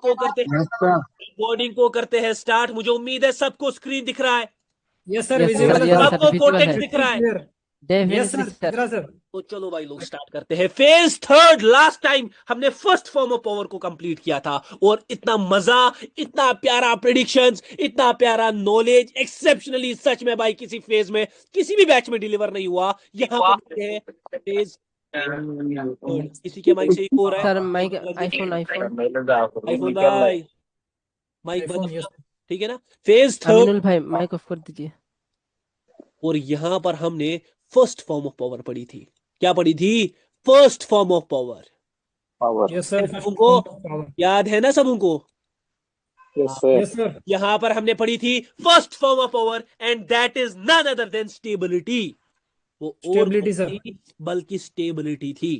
को करते yes sir. Recording को करते हैं स्टार्ट। मुझे उम्मीद है सबको स्क्रीन दिख रहा है, yes sir, yes visible sir. है यस सर। सर, सबको विजुअल कोटेक्स है। दिख रहा है। Clear. Yes definitely sir, sir. दिख रहा सर। तो चलो भाई लोग स्टार्ट करते हैं। फेज थर्ड, लास्ट टाइम हमने फर्स्ट फॉर्म ऑफ पावर को कंप्लीट किया था और इतना मजा, इतना प्यारा प्रेडिक्शंस, इतना प्यारा नॉलेज, एक्सेप्शनली सच में भाई किसी फेज में किसी भी बैच में डिलीवर नहीं हुआ। यहां पर है फेज थर्ड। किसी के माइक से इको हो रहा है, सर माइक, माइक अलग देखिए। IPhone iPhone. आईफोन भाई माइक बंद आईफोन, यस। अपना, ठीक है ना। Phase third. अमीनुल भाई माइक ऑफ कर दीजिए। और यहां पर हमने फर्स्ट फॉर्म ऑफ पावर पढ़ी थी। क्या पढ़ी थी? First form of power. Power. Yes sir, first सबको फॉर्म ऑफ पावर। याद है ना सबको? यस हाँ। सर। Yes sir. यहां पर हमने पढ़ी थी first form of power and that is none other than stability. वो और स्टेबिलिटी कौन सर। थी बल्कि स्टेबिलिटी थी।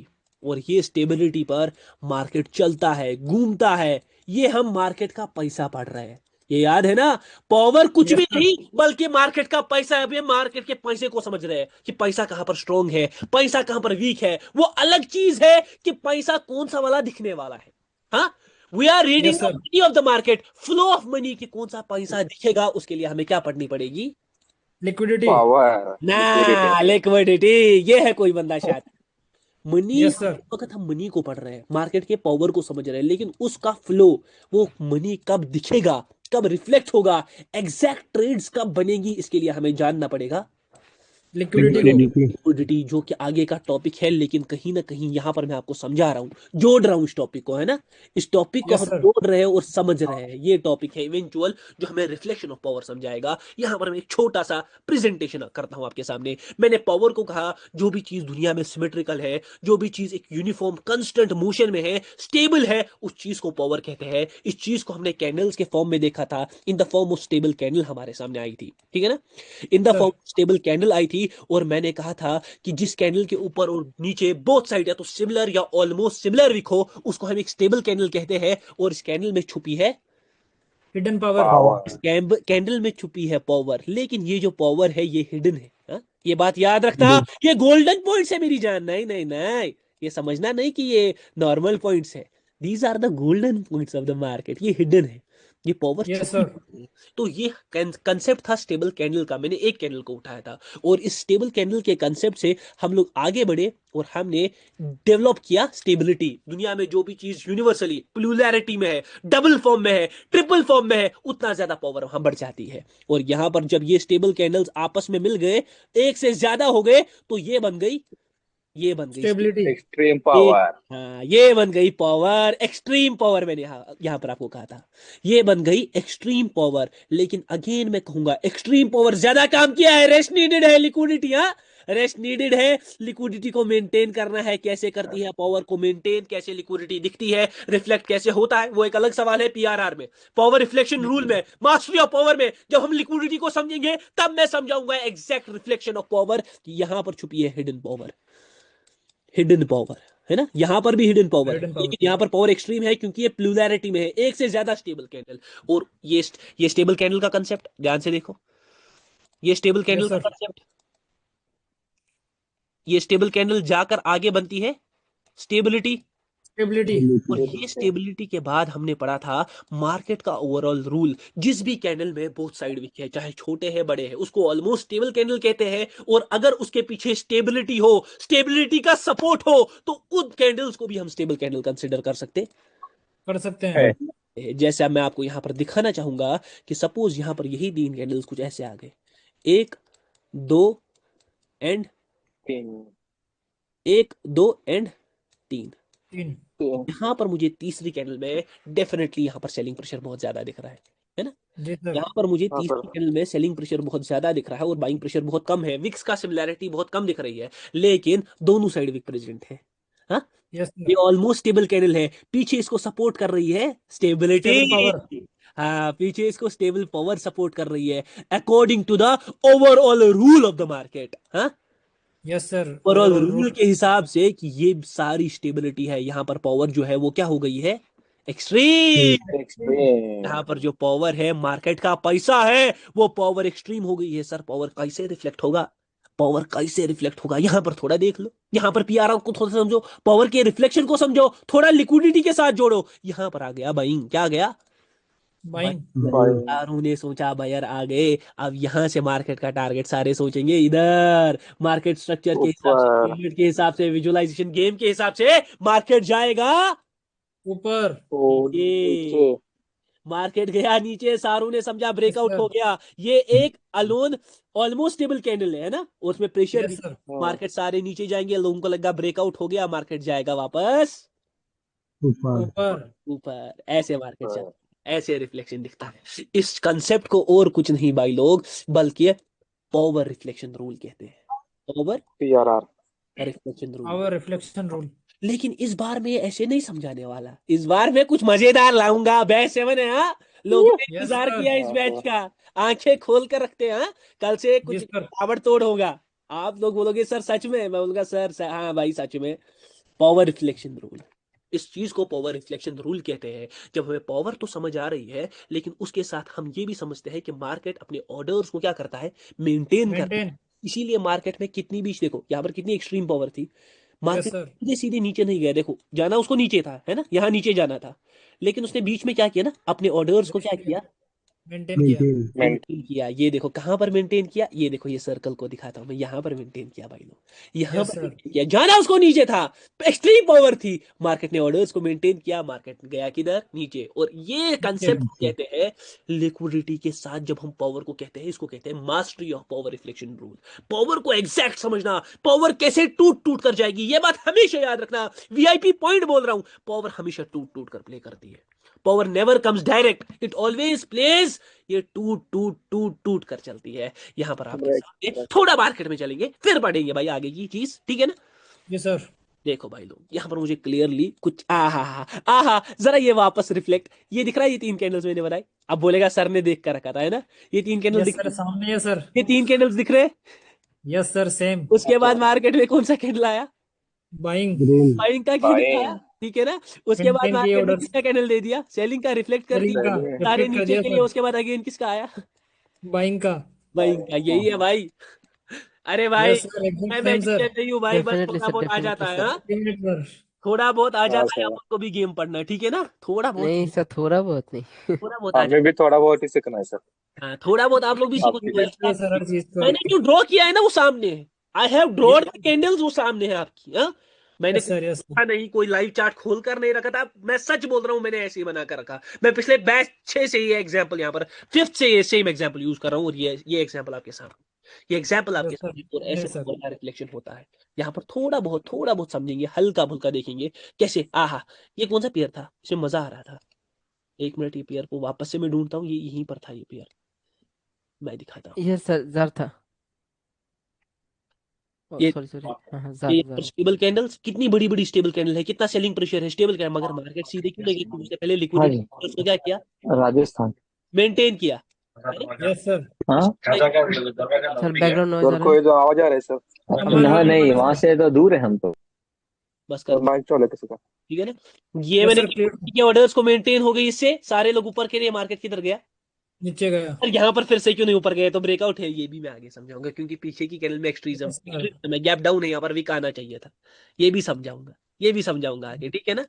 और ये स्टेबिलिटी पर मार्केट चलता है, घूमता है। ये हम मार्केट का पैसा पढ़ रहे हैं, ये याद है ना। पावर कुछ यस भी सर। नहीं बल्कि मार्केट का पैसा है। अभी मार्केट के पैसे को समझ रहे हैं कि पैसा कहां पर स्ट्रांग है, पैसा कहां पर वीक है। वो अलग चीज है कि पैसा कौन सा वाला दिखने वाला है। हाँ, we are reading yes the sir. Money of the market, flow of money की कौन सा पैसा दिखेगा उसके लिए हमें क्या पढ़नी पड़ेगी? लिक्विडिटी। पावर। ना, लिक्विडिटी। लिक्विडिटी। ये है कोई बंदा शायद। Money, yes sir. वक्त हम मनी को पढ़ रहे हैं, मार्केट के पावर को समझ रहे हैं, लेकिन उसका फ्लो, वो मनी कब दिखेगा, कब रिफ्लेक्ट होगा, एग्जैक्ट ट्रेड्स कब बनेगी, इसके लिए हमें जानना पड़ेगा लिक्विडिटी को। लिक्विडिटी। लिक्विडिटी, जो कि आगे का टॉपिक है। लेकिन कहीं ना कहीं यहां पर मैं आपको समझा रहा हूं, जोड़ रहा हूं इस टॉपिक को, है ना। इस टॉपिक को यस हम सर। जोड़ रहे हैं और समझ रहे हैं। ये टॉपिक है इवेंचुअल, जो हमें रिफ्लेक्शन ऑफ पावर समझाएगा। यहां पर मैं एक छोटा सा प्रेजेंटेशन करता हूं आपके सामने। मैंने पावर को कहा, जो भी चीज दुनिया में सिमेट्रिकल है, जो भी चीज एक यूनिफॉर्म कंस्टेंट मोशन में है, स्टेबल है, उस चीज को पावर कहते हैं। इस चीज को हमने कैंडल्स के फॉर्म में देखा था, in the form of stable candle हमारे सामने आई थी, ठीक है ना। In the form sir. Stable candle आई थी। और मैंने कहा था कि जिस कैंडल के ऊपर और नीचे बोथ साइड या तो सिमिलर या ऑलमोस्ट सिमिलर विक हो, उसको हम एक स्टेबल कैंडल कहते हैं। और इस कैंडल में छुपी है, हिडन पावर। पावर। इस कैंडल में छुपी है पावर। लेकिन ये जो पावर है ये हिडन है, हाँ? ये बात याद रखना। ये गोल्डन पॉइंट्स है मेरी जान। नहीं नहीं नहीं, ये समझना नहीं कि ये नॉर्मल पॉइंट्स है। These are the golden points of the market. ये हिडन है, ये पावर यस छुपी सर। हुई है। तो ये कंसेप्ट था स्टेबल कैंडल का। मैंने एक कैंडल को उठाया था और इस स्टेबल कैंडल के कंसेप्ट से हम लोग आगे बढ़े और हमने डेवलप किया स्टेबिलिटी। दुनिया में जो भी चीज यूनिवर्सली प्लुरैलिटी में है, डबल फॉर्म में है, ट्रिपल फॉर्म में है, उतना ज्यादा पावर वहां बढ़ जाती है। और यहां पर जब ये स्टेबल कैंडल्स आपस में मिल गए, एक से ज्यादा हो गए, तो ये बन गई, ये बन गई स्टेबिलिटी। एक्सट्रीम ये, पावर। हाँ ये बन गई पावर, एक्सट्रीम पावर। मैंने यहाँ पर आपको कहा था ये बन गई एक्सट्रीम पावर। लेकिन अगेन मैं कहूंगा, एक्सट्रीम पावर ज्यादा काम किया है, रेस्ट नीडेड है, लिक्विडिटी, हाँ रेस्ट नीडेड है। लिक्विडिटी को मेंटेन करना है। कैसे करती है पावर को मेंटेन, कैसे लिक्विडिटी दिखती है, रिफ्लेक्ट कैसे होता है, वो एक अलग सवाल है पीआरआर में, पावर रिफ्लेक्शन रूल में, मास्टरी ऑफ पावर में। जब हम लिक्विडिटी को समझेंगे तब मैं समझाऊंगा एग्जैक्ट रिफ्लेक्शन ऑफ पावर कि यहां पर छुपी है हिडन पावर। हिडन पावर, है ना। यहां पर भी हिडन पावर है, हिडन पावर। लेकिन यहां पर पावर एक्सट्रीम है क्योंकि ये प्लुरैलिटी में है, एक से ज्यादा स्टेबल कैंडल। और ये स्टेबल कैंडल का कंसेप्ट ध्यान से देखो। ये स्टेबल कैंडल यस का सर। कंसेप्ट, ये स्टेबल कैंडल जाकर आगे बनती है स्टेबिलिटी। स्टेबिलिटी। और ये स्टेबिलिटी के बाद हमने पढ़ा था मार्केट का ओवरऑल रूल। जिस भी कैंडल में बोथ साइड विक है, चाहे छोटे हैं बड़े हैं, उसको ऑलमोस्ट स्टेबल कैंडल कहते हैं। और अगर उसके पीछे स्टेबिलिटी हो, स्टेबिलिटी का सपोर्ट हो, तो उन कैंडल्स को भी हम स्टेबल कैंडल कंसिडर कर सकते कर सकते हैं। है। हैं। जैसे अब मैं आपको यहां पर दिखाना चाहूंगा कि सपोज यहां पर यही तीन कैंडल्स कुछ ऐसे आ गए, एक दो एंड, तीन। एक दो एंड तीन। तीन। तीन। यहां पर मुझे तीसरी कैंडल में डेफिनेटली यहां पर सेलिंग प्रेशर बहुत ज्यादा दिख रहा है ना। जी सर। यहां पर मुझे हाँ तीसरी सर। कैंडल में सेलिंग प्रेशर बहुत ज्यादा दिख रहा है और बाइंग प्रेशर बहुत कम है। विक्स का सिमिलैरिटी बहुत कम दिख रही है, लेकिन दोनों साइड विक प्रेजेंट है। हाँ, यस ये सर। ऑलमोस्ट स्टेबल कैंडल है। पीछे इसको सपोर्ट कर रही है स्टेबल पावर। स्टेबिलिटी। हाँ, पीछे इसको स्टेबल पावर सपोर्ट कर रही है according to the overall rule of the market. हाँ, yes sir, overall overall rule rule. के हिसाब से कि ये सारी स्टेबिलिटी है। यहां पर पावर जो है वो क्या हो गई है? एक्सट्रीम। एक्सट्रीम। यहाँ पर जो पावर है, मार्केट का पैसा है, वो पावर एक्सट्रीम हो गई है। सर पावर कैसे रिफ्लेक्ट होगा? पावर कैसे रिफ्लेक्ट होगा यहाँ पर थोड़ा देख लो, यहाँ पर पीआर को थोड़ा समझो, पावर के रिफ्लेक्शन को समझो, थोड़ा लिक्विडिटी के साथ जोड़ो। यहाँ पर आ गया बाइंग, क्या आ गया? बाइंग। Buying. यारों ने सोचा बायर आ गए। अब यहाँ से मार्केट का टारगेट सारे सोचेंगे इधर, मार्केट स्ट्रक्चर के हिसाब से, ऊपर। पीरियड के हिसाब से, विजुअलाइजेशन गेम के हिसाब से मार्केट जाएगा ऊपर। ओ नीचे। नीचे। मार्केट गया नीचे, सारू ने समझा ब्रेकआउट सर। हो गया। ये एक अलोन ऑलमोस्ट स्टेबल कैंडल है ना, उसमें प्रेशर भी। Yes sir. मार्केट सारे नीचे जाएंगे, लोगों को लगा ब्रेकआउट हो गया, मार्केट जाएगा वापस ऊपर। ऊपर। ऐसे मार्केट चलता है, ऐसे रिफ्लेक्शन दिखता है। इस कंसेप्ट को और कुछ नहीं भाई लोग, बल्कि पावर रिफ्लेक्शन रूल कहते हैं। Power PRR. Reflection rule. Power reflection rule. लेकिन इस बार मैं ऐसे नहीं समझाने वाला, इस बार मैं कुछ मजेदार लाऊंगा। बैच 7 है हाँ, लोगों ने यस इंतजार सर। किया इस बैच का, आंखें खोल कर रखते हैं हाँ? कल से कुछ यस सर। ताबड़तोड़ होगा। आप लोग बोलोगे सर सच में, मैं बोलूंगा सर हाँ भाई सच में। पावर रिफ्लेक्शन रूल, इस चीज को पावर रिफ्लेक्शन रूल कहते हैं। जब हमें पावर तो समझ आ रही है, लेकिन उसके साथ हम ये भी समझते हैं कि मार्केट अपने ऑर्डर्स को क्या करता है, मेंटेन करता है। मेंटेन। इसीलिए मार्केट में कितनी भी, देखो यहाँ पर कितनी एक्सट्रीम पावर थी, यस मार्केट सर। सीधे सीधे नीचे नहीं गया। देखो जाना उसको नीचे था, है ना, यहाँ नीचे जाना था, लेकिन उसने बीच में क्या किया ना, अपने ऑर्डर्स को क्या किया, मेंटेन किया। मेंटेन किया। ये देखो कहां पर मेंटेन किया, ये देखो ये सर्कल को दिखाता हूं मैं, यहाँ पर मेंटेन किया भाई लोग, यहाँ यस पर सर। मेंटेन किया। जाना उसको नीचे था, एक्सट्रीम पावर थी, मार्केट ने ऑर्डर्स को मेंटेन किया, मार्केट गया किधर, नीचे। और ये कंसेप्ट कहते हैं लिक्विडिटी के साथ, जब हम पावर को कहते हैं, इसको कहते हैं mastery of power reflection rule. Power को एग्जैक्ट समझना, पावर कैसे टूट टूट कर जाएगी, ये बात हमेशा याद रखना। वीआईपी पॉइंट बोल रहा हूं, पावर हमेशा टूट टूट कर प्ले करती है। Power never comes direct, it always plays, ये टूट टूट टूट टूट कर चलती है। यहाँ पर आपके Right. सामने थोड़ा मार्केट में चलेंगे, फिर पढ़ेंगे भाई आगे की चीज, ठीक है ना। Yes sir. देखो भाई लोग, यहाँ पर मुझे क्लियरली कुछ आहा जरा ये वापस रिफ्लेक्ट, ये दिख रहा है, ये 3 कैंडल्स मैंने बनाई। अब बोलेगा सर ने देख कर रखा था, है ना, ये 3 कैंडल यस दिख सर रहे, सामने। Yes sir. ये 3 कैंडल्स दिख रहे हैं। Yes sir same. उसके बाद मार्केट में कौन सा कैंडल आया, बाइंग। बाइंग का कैंडल आया, Buying. ठीक है ना। उसके बाद मेंटेन किए मार्केट ने ऑर्डर। किसका कैंडल दे दिया, सेलिंग का, रिफ्लेक्ट कर सेलिंग दिया का Selling. सारे रिफ्लेक्ट कर नीचे दिया के लिए। सर। उसके बाद अगेन किसका आया, बाइंग का। बाइंग का। यही है भाई। अरे भाई यस सर एकदम मैं सेम सर। मैजिशियन नहीं हूँ भाई, बस डेफिनेटली थोड़ा सर, बहुत आ डेफिनेटली जाता है सर। हाँ? 3 मिनट सर। थोड़ा बहुत आ हाँ जाता है सर, अपन को भी गेम पढ़ना, ठीक है ना, थोड़ा बहुत, नहीं सर, थोड़ा बहुत नहीं। थोड़ा बहुत आ हमें भी थोड़ा बहुत ही सीखना है सर हाँ थोड़ा बहुत आप लोग भी सीखो। आपकी तो तरह। ये सर हर चीज को। मैंने जो ड्रॉ किया है ना वो सामने है, आई हैव ड्रॉड द कैंडल्स, वो सामने है आपकी हाँ? मैंने यस सर। Yes sir. कुछ नहीं, कोई लाइव चार्ट खोल कर नहीं रखा था, मैं सच बोल रहा हूँ, मैंने ऐसे ही बना कर रखा। मैं पिछले बैच 6 से ये एग्जांपल, यहाँ पर 5th से ये सेम एग्जांपल यूज कर रहा हूँ, और ये एग्जांपल आपके सामने, ये एग्जांपल आपके यस सर। सामने। और ऐसे यस सर। का रिफ्लेक्शन होता है। यहाँ पर थोड़ा बहुत समझेंगे, हल्का फुल्का देखेंगे कैसे। आहा, ये कौन सा पेयर था, इसमें मजा आ रहा था। 1 मिनट, ये पेयर को वापस से मैं ढूंढता हूँ, ये यहीं पर था, ये पेयर मैं दिखाता हूँ। ये सर जार था। ये सॉरी सॉरी, हाँ जार ये जार। स्टेबल कैंडल्स, कितनी बड़ी बड़ी स्टेबल कैंडल है, कितना सेलिंग प्रेशर है, स्टेबल कैंडल। मगर मार्केट सीधे क्यों नहीं गई, क्योंकि उसने पहले हाँ लिक्विडिटी जी, उसको क्या किया, राजस्थान। मेंटेन किया, है ना? Yes sir. हाँ सर बैकग्राउंड नॉइज सर, आ रहा है। कोई जो आवाज आ रहा है सर? यहाँ नहीं, वहां से तो दूर है हम तो। बस कर और दिया, माइक चले किसी का? ठीक है ना। ये यस मैंने सर प्लीज। के ऑर्डर्स को मेंटेन हो गई, इससे सारे लोग ऊपर के लिए, मार्केट किधर गया, नीचे गया। और यहाँ पर फिर से क्यों नहीं ऊपर गए, तो ब्रेकआउट है, ये भी मैं आगे समझाऊंगा, क्योंकि पीछे की कैंडल में यस सर। एक्सट्रीजम में गैप डाउन है, यहाँ पर वीक आना चाहिए था, ये भी समझाऊंगा, ये भी समझाऊंगा आगे, ठीक है ना।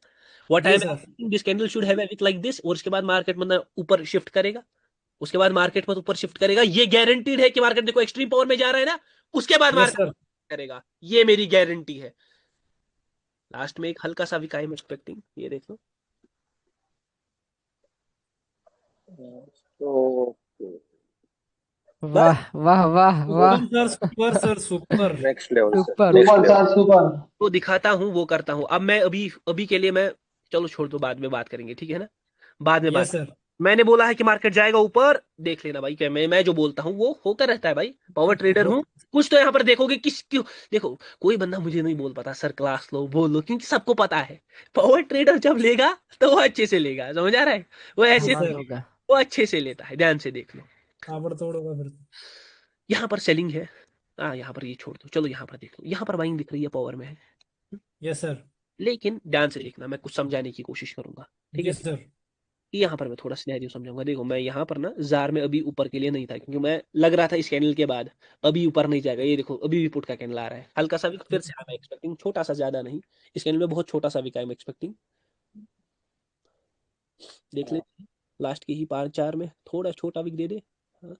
What I G M, sir. This candle should have a wick like this, और उसके बाद मार्केट मतलब ऊपर शिफ्ट करेगा, उसके बाद मार्केट में ऊपर शिफ्ट करेगा। ये गारंटीड है कि मार्केट देखो एक्सट्रीम पावर में जा रहा है ना, उसके बाद यस मार्केट सर। करेगा, ये मेरी गारंटी है। लास्ट में एक हल्का सा विक आई एम एक्सपेक्टिंग, ये देख लो। तो वाह वाह वाह वाह। Super sir. Super sir. Super. Next level sir, super. Next level. Super. वो दिखाता हूँ, वो करता हूँ। अब मैं अभी अभी के लिए मैं, चलो छोड़ दो, बाद में बात करेंगे, ठीक है ना, बाद में बात। Yes sir. मैंने बोला है कि मार्केट जाएगा ऊपर, देख लेना भाई, क्या मैं जो बोलता हूँ वो होकर रहता है भाई, पावर ट्रेडर हूँ। कुछ तो यहाँ पर देखोगे, किस क्यों, देखो कोई बंदा मुझे नहीं बोल पाता सर क्लास लो बोल लो, क्योंकि सबको पता है पावर ट्रेडर जब लेगा तो वो अच्छे से लेगा, समझ आ रहा है, वो ऐसे हाँ, होगा। वो अच्छे से लेता है, ध्यान से देख लो। ताबड़तोड़ होगा फिर। यहाँ पर सेलिंग है, हाँ यहाँ पर ये छोड़ दो, चलो यहाँ पर देख लो, यहाँ पर बाइंग दिख रही है, पावर में है। Yes sir. लेकिन ध्यान से देखना, मैं कुछ समझाने की कोशिश करूंगा, ठीक जी है। सर। यहाँ पर मैं थोड़ा सिनेरियो समझाऊंगा। देखो मैं यहाँ पर ना जार में अभी ऊपर के लिए नहीं था, क्योंकि मैं लग रहा था इस कैंडल के बाद अभी ऊपर नहीं जाएगा। ये देखो अभी भी पुट का कैंडल आ रहा है, हल्का सा भी फिर से आई एम एक्सपेक्टिंग, छोटा सा, ज्यादा नहीं। इस कैंडल में बहुत छोटा सा भी आई एम एक्सपेक्टिंग। देख ले, लास्ट के ही 5-4 में थोड़ा छोटा विक दे दे। हाँ,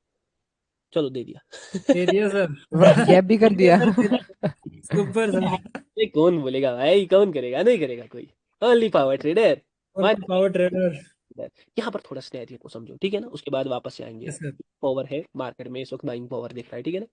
चलो दे दिया। दे दिया सर। वाह गैप भी कर दे दिया दिया सर, दे दिया। Super sir. ये कौन बोलेगा भाई, कौन करेगा, नहीं करेगा कोई। Only power trader. Only power trader. यहाँ पर थोड़ा सिनेरियो को समझो, ठीक है ना, उसके बाद वापस से आएंगे। Yes sir. पावर है मार्केट में इस वक्त, बाइंग पावर दिख रहा है, ठीक है ना।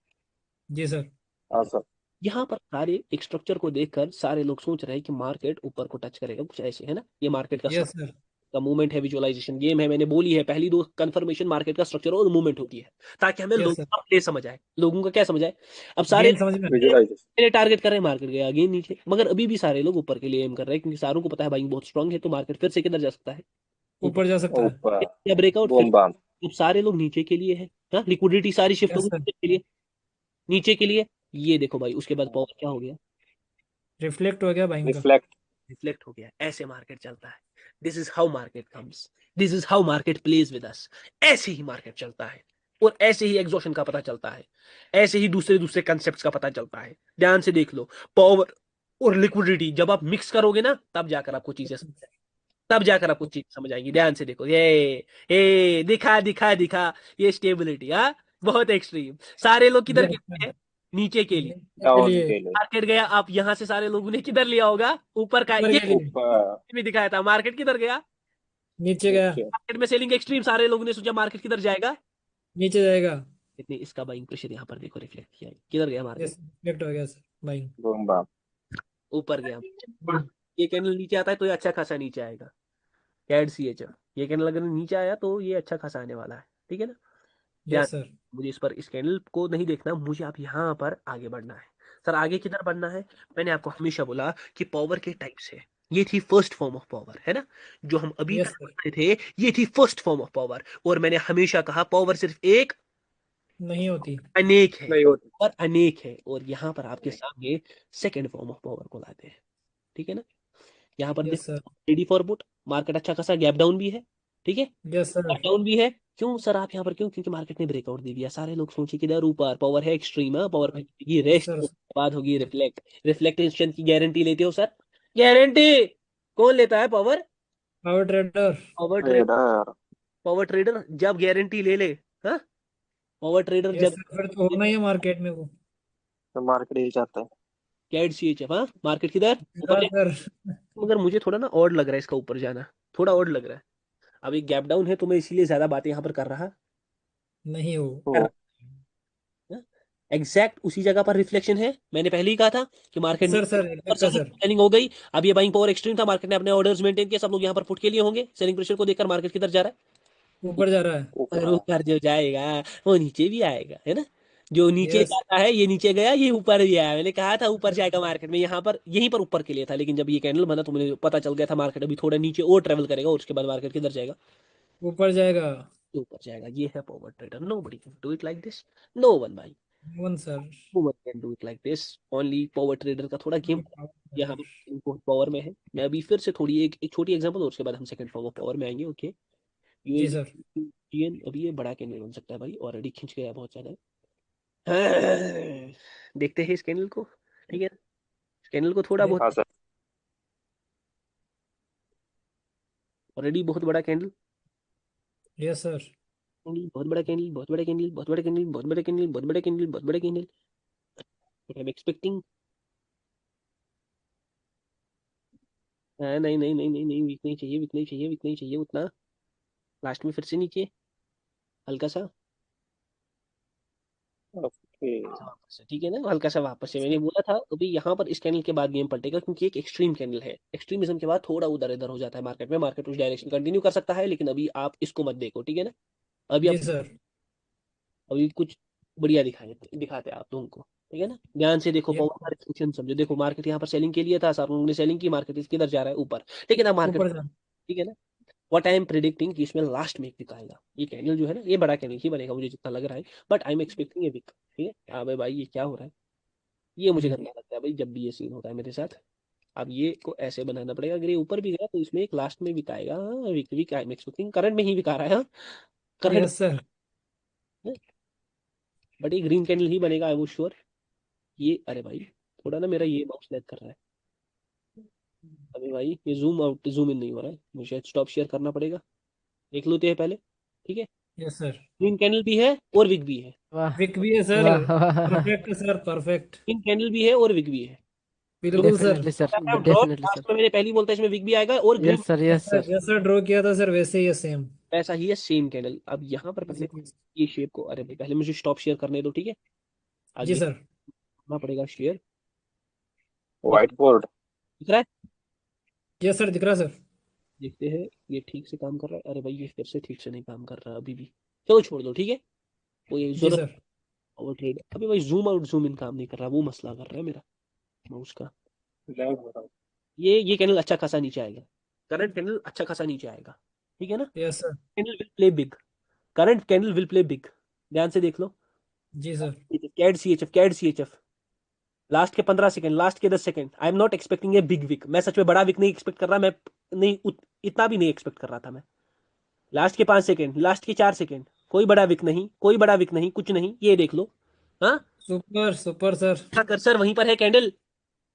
जी सर। हाँ सर। यहाँ पर सारे एक स्ट्रक्चर को देखकर सारे लोग सोच रहे हैं कि मार्केट ऊपर को टच करेगा, कुछ ऐसे है ना। ये मार्केट का यस स्ट्रक्चर सर। का मूवमेंट है, विजुअलाइजेशन गेम है। मैंने बोली है पहली दो कंफर्मेशन मार्केट का स्ट्रक्चर और मूवमेंट होती है, ताकि हमें यस लोगों सर। का प्ले समझ आए। लोगों का क्या समझ आए। अब सारे गेम समझ में। विजुअलाइजेशन। टारगेट कर रहे हैं मार्केट गया अगेन नीचे, मगर अभी भी सारे लोग ऊपर के लिए एम कर रहे हैं, क्योंकि सारों को पता है बाइंग बहुत स्ट्रांग है, तो मार्केट फिर से किधर जा सकता है, ऊपर। ऊपर जा सकता है। ऊपर। या ब्रेकआउट फिर। Boom bam. अब सारे लोग नीचे के लिए है। हाँ, लिक्विडिटी सारी शिफ्ट यस होगी सर। नीचे के लिए, नीचे के लिए। ये देखो भाई, उसके बाद पावर क्या हो गया, रिफ्लेक्ट हो गया बाइंग का। रिफ्लेक्ट। रिफ्लेक्ट हो गया। ऐसे मार्केट चलता है। This is how market comes, this is how market plays with us. ऐसे ही मार्केट चलता है, और ऐसे ही एग्जॉशन का पता चलता है, ऐसे ही दूसरे दूसरे कंसेप्ट का पता चलता है। ध्यान से देख लो, पावर और लिक्विडिटी जब आप मिक्स करोगे ना, तब जाकर आपको चीजें तब जाकर आपको चीज समझ आएगी। ध्यान से देखो, ये दिखा दिखा दिखा, ये स्टेबिलिटी, हाँ, बहुत एक्सट्रीम। सारे लोग किधर यस के सर। लिए, नीचे के लिए। के डाउन लिए। के लिए। मार्केट गया, आप यहां से सारे लोगों ने किधर लिया होगा, ऊपर का। ऊपर ये के लिए। ऊपर। भी दिखाया था, मार्केट किधर गया, नीचे गया। नीचे। मार्केट में सेलिंग एक्सट्रीम, सारे लोगों ने सोचा मार्केट किधर जाएगा। नीचे जाएगा। इतने इसका बाइंग प्रेशर यहाँ पर देखो रिफ्लेक्ट किया है। किधर गया मार्केट, यस रिफ्लेक्ट हो गया सर बाइंग। Boom bam. ऊपर गया। ये कैंडल नीचे आता है तो ये अच्छा खासा नीचे आएगा। कैड सी एच, ये कैंडल अगर नीचे आया तो ये अच्छा खासा आने वाला है, ठीक है ना। ध्यान, यस सर। मुझे इस पर, इस कैंडल को नहीं देखना, मुझे आप यहाँ पर आगे बढ़ना है। सर आगे किधर बढ़ना है। मैंने आपको हमेशा बोला कि पावर के टाइप्स है। ये थी फर्स्ट फॉर्म ऑफ पावर, है ना, जो हम अभी यस तक सर। पढ़ रहे थे। ये थी फर्स्ट फॉर्म ऑफ पावर, और मैंने हमेशा कहा पावर सिर्फ एक, नहीं होती। अनेक है, नहीं होती। और अनेक है। और यहाँ पर आपके सामने सेकेंड फॉर्म ऑफ पावर को लाते हैं, ठीक है ना। यहाँ पर यस सर। देखो रेडी फॉर पुट, मार्केट अच्छा खासा गैप डाउन भी है, ठीक है, यस सर। गैप डाउन भी है। क्यों सर आप यहाँ पर क्यों, क्योंकि मार्केट ने ब्रेकआउट दे दिया। सारे लोग सोचे कि इधर ऊपर पावर है एक्सट्रीम, है पावर की यस रेस्ट, सर। बाद होगी रिफ्लेक्ट। रिफ्लेक्टेशन की गारंटी लेते हो सर, गारंटी कौन लेता है, power. Power trader. Power trade, trader. Power trader जब गारंटी ले ले, हाँ, पावर ट्रेडर यस जब, सर फिर तो होना ही है मार्केट में वो। तो मार्केट यही चाहता है। कैड सी एच एफ, हाँ, मार्केट किधर ऊपर हाँ सर। मगर मुझे थोड़ा ना ऑड लग रहा है इसका ऊपर जाना, थोड़ा ऑड लग रहा है। अब एक गैप डाउन है तो मैं इसीलिए ज्यादा बातें यहाँ पर कर रहा, नहीं हो। तो एग्जैक्ट उसी जगह पर रिफ्लेक्शन है। मैंने पहले ही कहा था कि मार्केट सर सर एग्जैक्ट का सर। सेलिंग हो गई। अब ये बाइंग पावर एक्सट्रीम था, मार्केट ने अपने ऑर्डर्स मेंटेन किए, सब लोग यहाँ पर पुट के लिए होंगे। सेलिंग प्रेशर को देखकर मार्केट किधर जा रहा है, ऊपर जा रहा है। ऊपर। और ऊपर जो जाएगा वो नीचे भी आएगा, है ना। जो नीचे यस। जाता है, ये नीचे गया, ये ऊपर भी आया। मैंने कहा था ऊपर जाएगा मार्केट में, यहाँ पर यहीं पर ऊपर के लिए था, लेकिन जब ये कैंडल बना तो मुझे पता चल गया था मार्केट अभी थोड़ा नीचे और ट्रेवल करेगा, और उसके बाद मार्केट किधर जाएगा, ऊपर जाएगा। ऊपर जाएगा। ये है power trader, nobody can do it like this, no one भाई, one sir. No one can do it like this. Only power trader का थोड़ा गेम यहाँ पर पावर में है। मैं अभी फिर से थोड़ी एक छोटी एग्जांपल, और उसके बाद हम सेकंड फॉर्म ऑफ पावर में आएंगे, ओके। जी यूएसडी सर। यूएन, अभी ये बड़ा कैंडल बन सकता है भाई, ऑलरेडी खिंच गया बहुत ज्यादा। हाँ, देखते हैं इस कैंडल को, ठीक है। इस कैंडल को थोड़ा बहुत, हाँ सर। ऑलरेडी बहुत बड़ा कैंडल, यस सर। बहुत बड़ा कैंडल, बहुत बड़ा कैंडल, बहुत बड़ा कैंडल, बहुत बड़ा कैंडल, बहुत बड़ा कैंडल, बहुत बड़ा कैंडल। आई एम एक्सपेक्टिंग, नहीं नहीं नहीं नहीं नहीं, वीक नहीं चाहिए, वीक नहीं चाहिए, वीक नहीं चाहिए उतना। लास्ट में फिर से नीचे हल्का सा ओके। वापस से, ठीक है ना, हल्का सा वापस से। मैंने बोला था अभी यहाँ पर इस कैंडल के बाद गेम पलटेगा, क्योंकि एक एक्सट्रीम कैंडल है। एक्सट्रीमिज्म के बाद थोड़ा उधर इधर हो जाता है मार्केट में, मार्केट उस डायरेक्शन कंटिन्यू कर सकता है, लेकिन अभी आप इसको मत देखो, ठीक है ना। अभी जी आप, सर। अभी कुछ बढ़िया दिखाते हैं आप लोगों को, ठीक है ना। ध्यान से देखो, यस पावर का रिफ्लेक्शन समझो। देखो मार्केट यहाँ पर सेलिंग के लिए था, सारे लोगों ने सेलिंग की, मार्केट किधर जा रहा है, ऊपर, ठीक है ना मार्केट, ऊपर जा। ठीक है ना। व्हाट आई एम प्रिडिक्टिंग कि इसमें लास्ट में एक वीक आएगा। ये कैंडल जो है ना, ये बड़ा कैंडल ही बनेगा मुझे जितना लग रहा है, but I am expecting a wick, ठीक है। हाँ भाई भाई, ये क्या हो रहा है, ये मुझे गंदा लगता है भाई, जब भी ये सीन होता है मेरे साथ। अब ये को ऐसे बनाना पड़ेगा, अगर ये ऊपर भी गया तो इसमें एक लास्ट में विक आएगा। हाँ, wick wick I am expecting current में ही विक आ रहा है। हाँ, करंट। Yes sir. बट ये ग्रीन कैंडल ही बनेगा, आई वो श्योर। ये अरे भाई थोड़ा ना मेरा ये माउस लैग कर रहा है अभी भाई, ये जूम आउट जूम इन नहीं हो रहा है, मुझे स्टॉप शेयर करना पड़ेगा। देख लेते हैं पहले, ठीक है। Yes sir. ग्रीन कैंडल भी है और विक भी है। वाह विक भी है सर। वाह वाह perfect sir, perfect. Green candle भी है और विक भी है। बिल्कुल sir. Definitely sir, draw definitely sir. Last में मैंने पहली बोलता है इसमें विक भी आएगा और green yes sir, yes sir. Yes sir, draw किया था सर, वैसे ही है सेम। ऐसा ही है सेम कैंडल। अब यहाँ पर पहले ये शेप को, अरे भाई पहले मुझे स्टॉप शेयर करने दो, ठीक है। जी आगे सर। करना पड़ेगा शेयर। White board. दिख रहा है? यस सर, दिख रहा सर। देखते हैं ये ठीक से काम कर रहा है। अरे भाई ये फिर से ठीक से नहीं काम कर रहा अभी भी। चलो छोड़ दो, ठीक है। कोई जी जरूरत सर। ओवर ट्रेड अभी भाई, जूम आउट जूम इन काम नहीं कर रहा, वो मसला कर रहा है मेरा माउस का। लैग हो रहा है। ये कैंडल अच्छा खासा नीचे आएगा, करंट कैंडल अच्छा खासा नीचे आएगा, ठीक है ना। Yes sir. Candle will play big, current candle will play big. ध्यान से देख लो। जी sir. CAD C H F, CAD C H F. Last के 15 सेकंड, लास्ट के 10 second, I am not expecting a big wick. मैं सच में बड़ा विक नहीं एक्सपेक्ट कर रहा, मैं नहीं इतना भी नहीं एक्सपेक्ट कर रहा था मैं। लास्ट के 5 सेकंड, लास्ट के 4 सेकंड, कोई बड़ा विक नहीं, कोई बड़ा विक नहीं, कुछ नहीं, ये देख लो। हाँ, सुपर सुपर सर। कर्सर वहीं पर है कैंडल।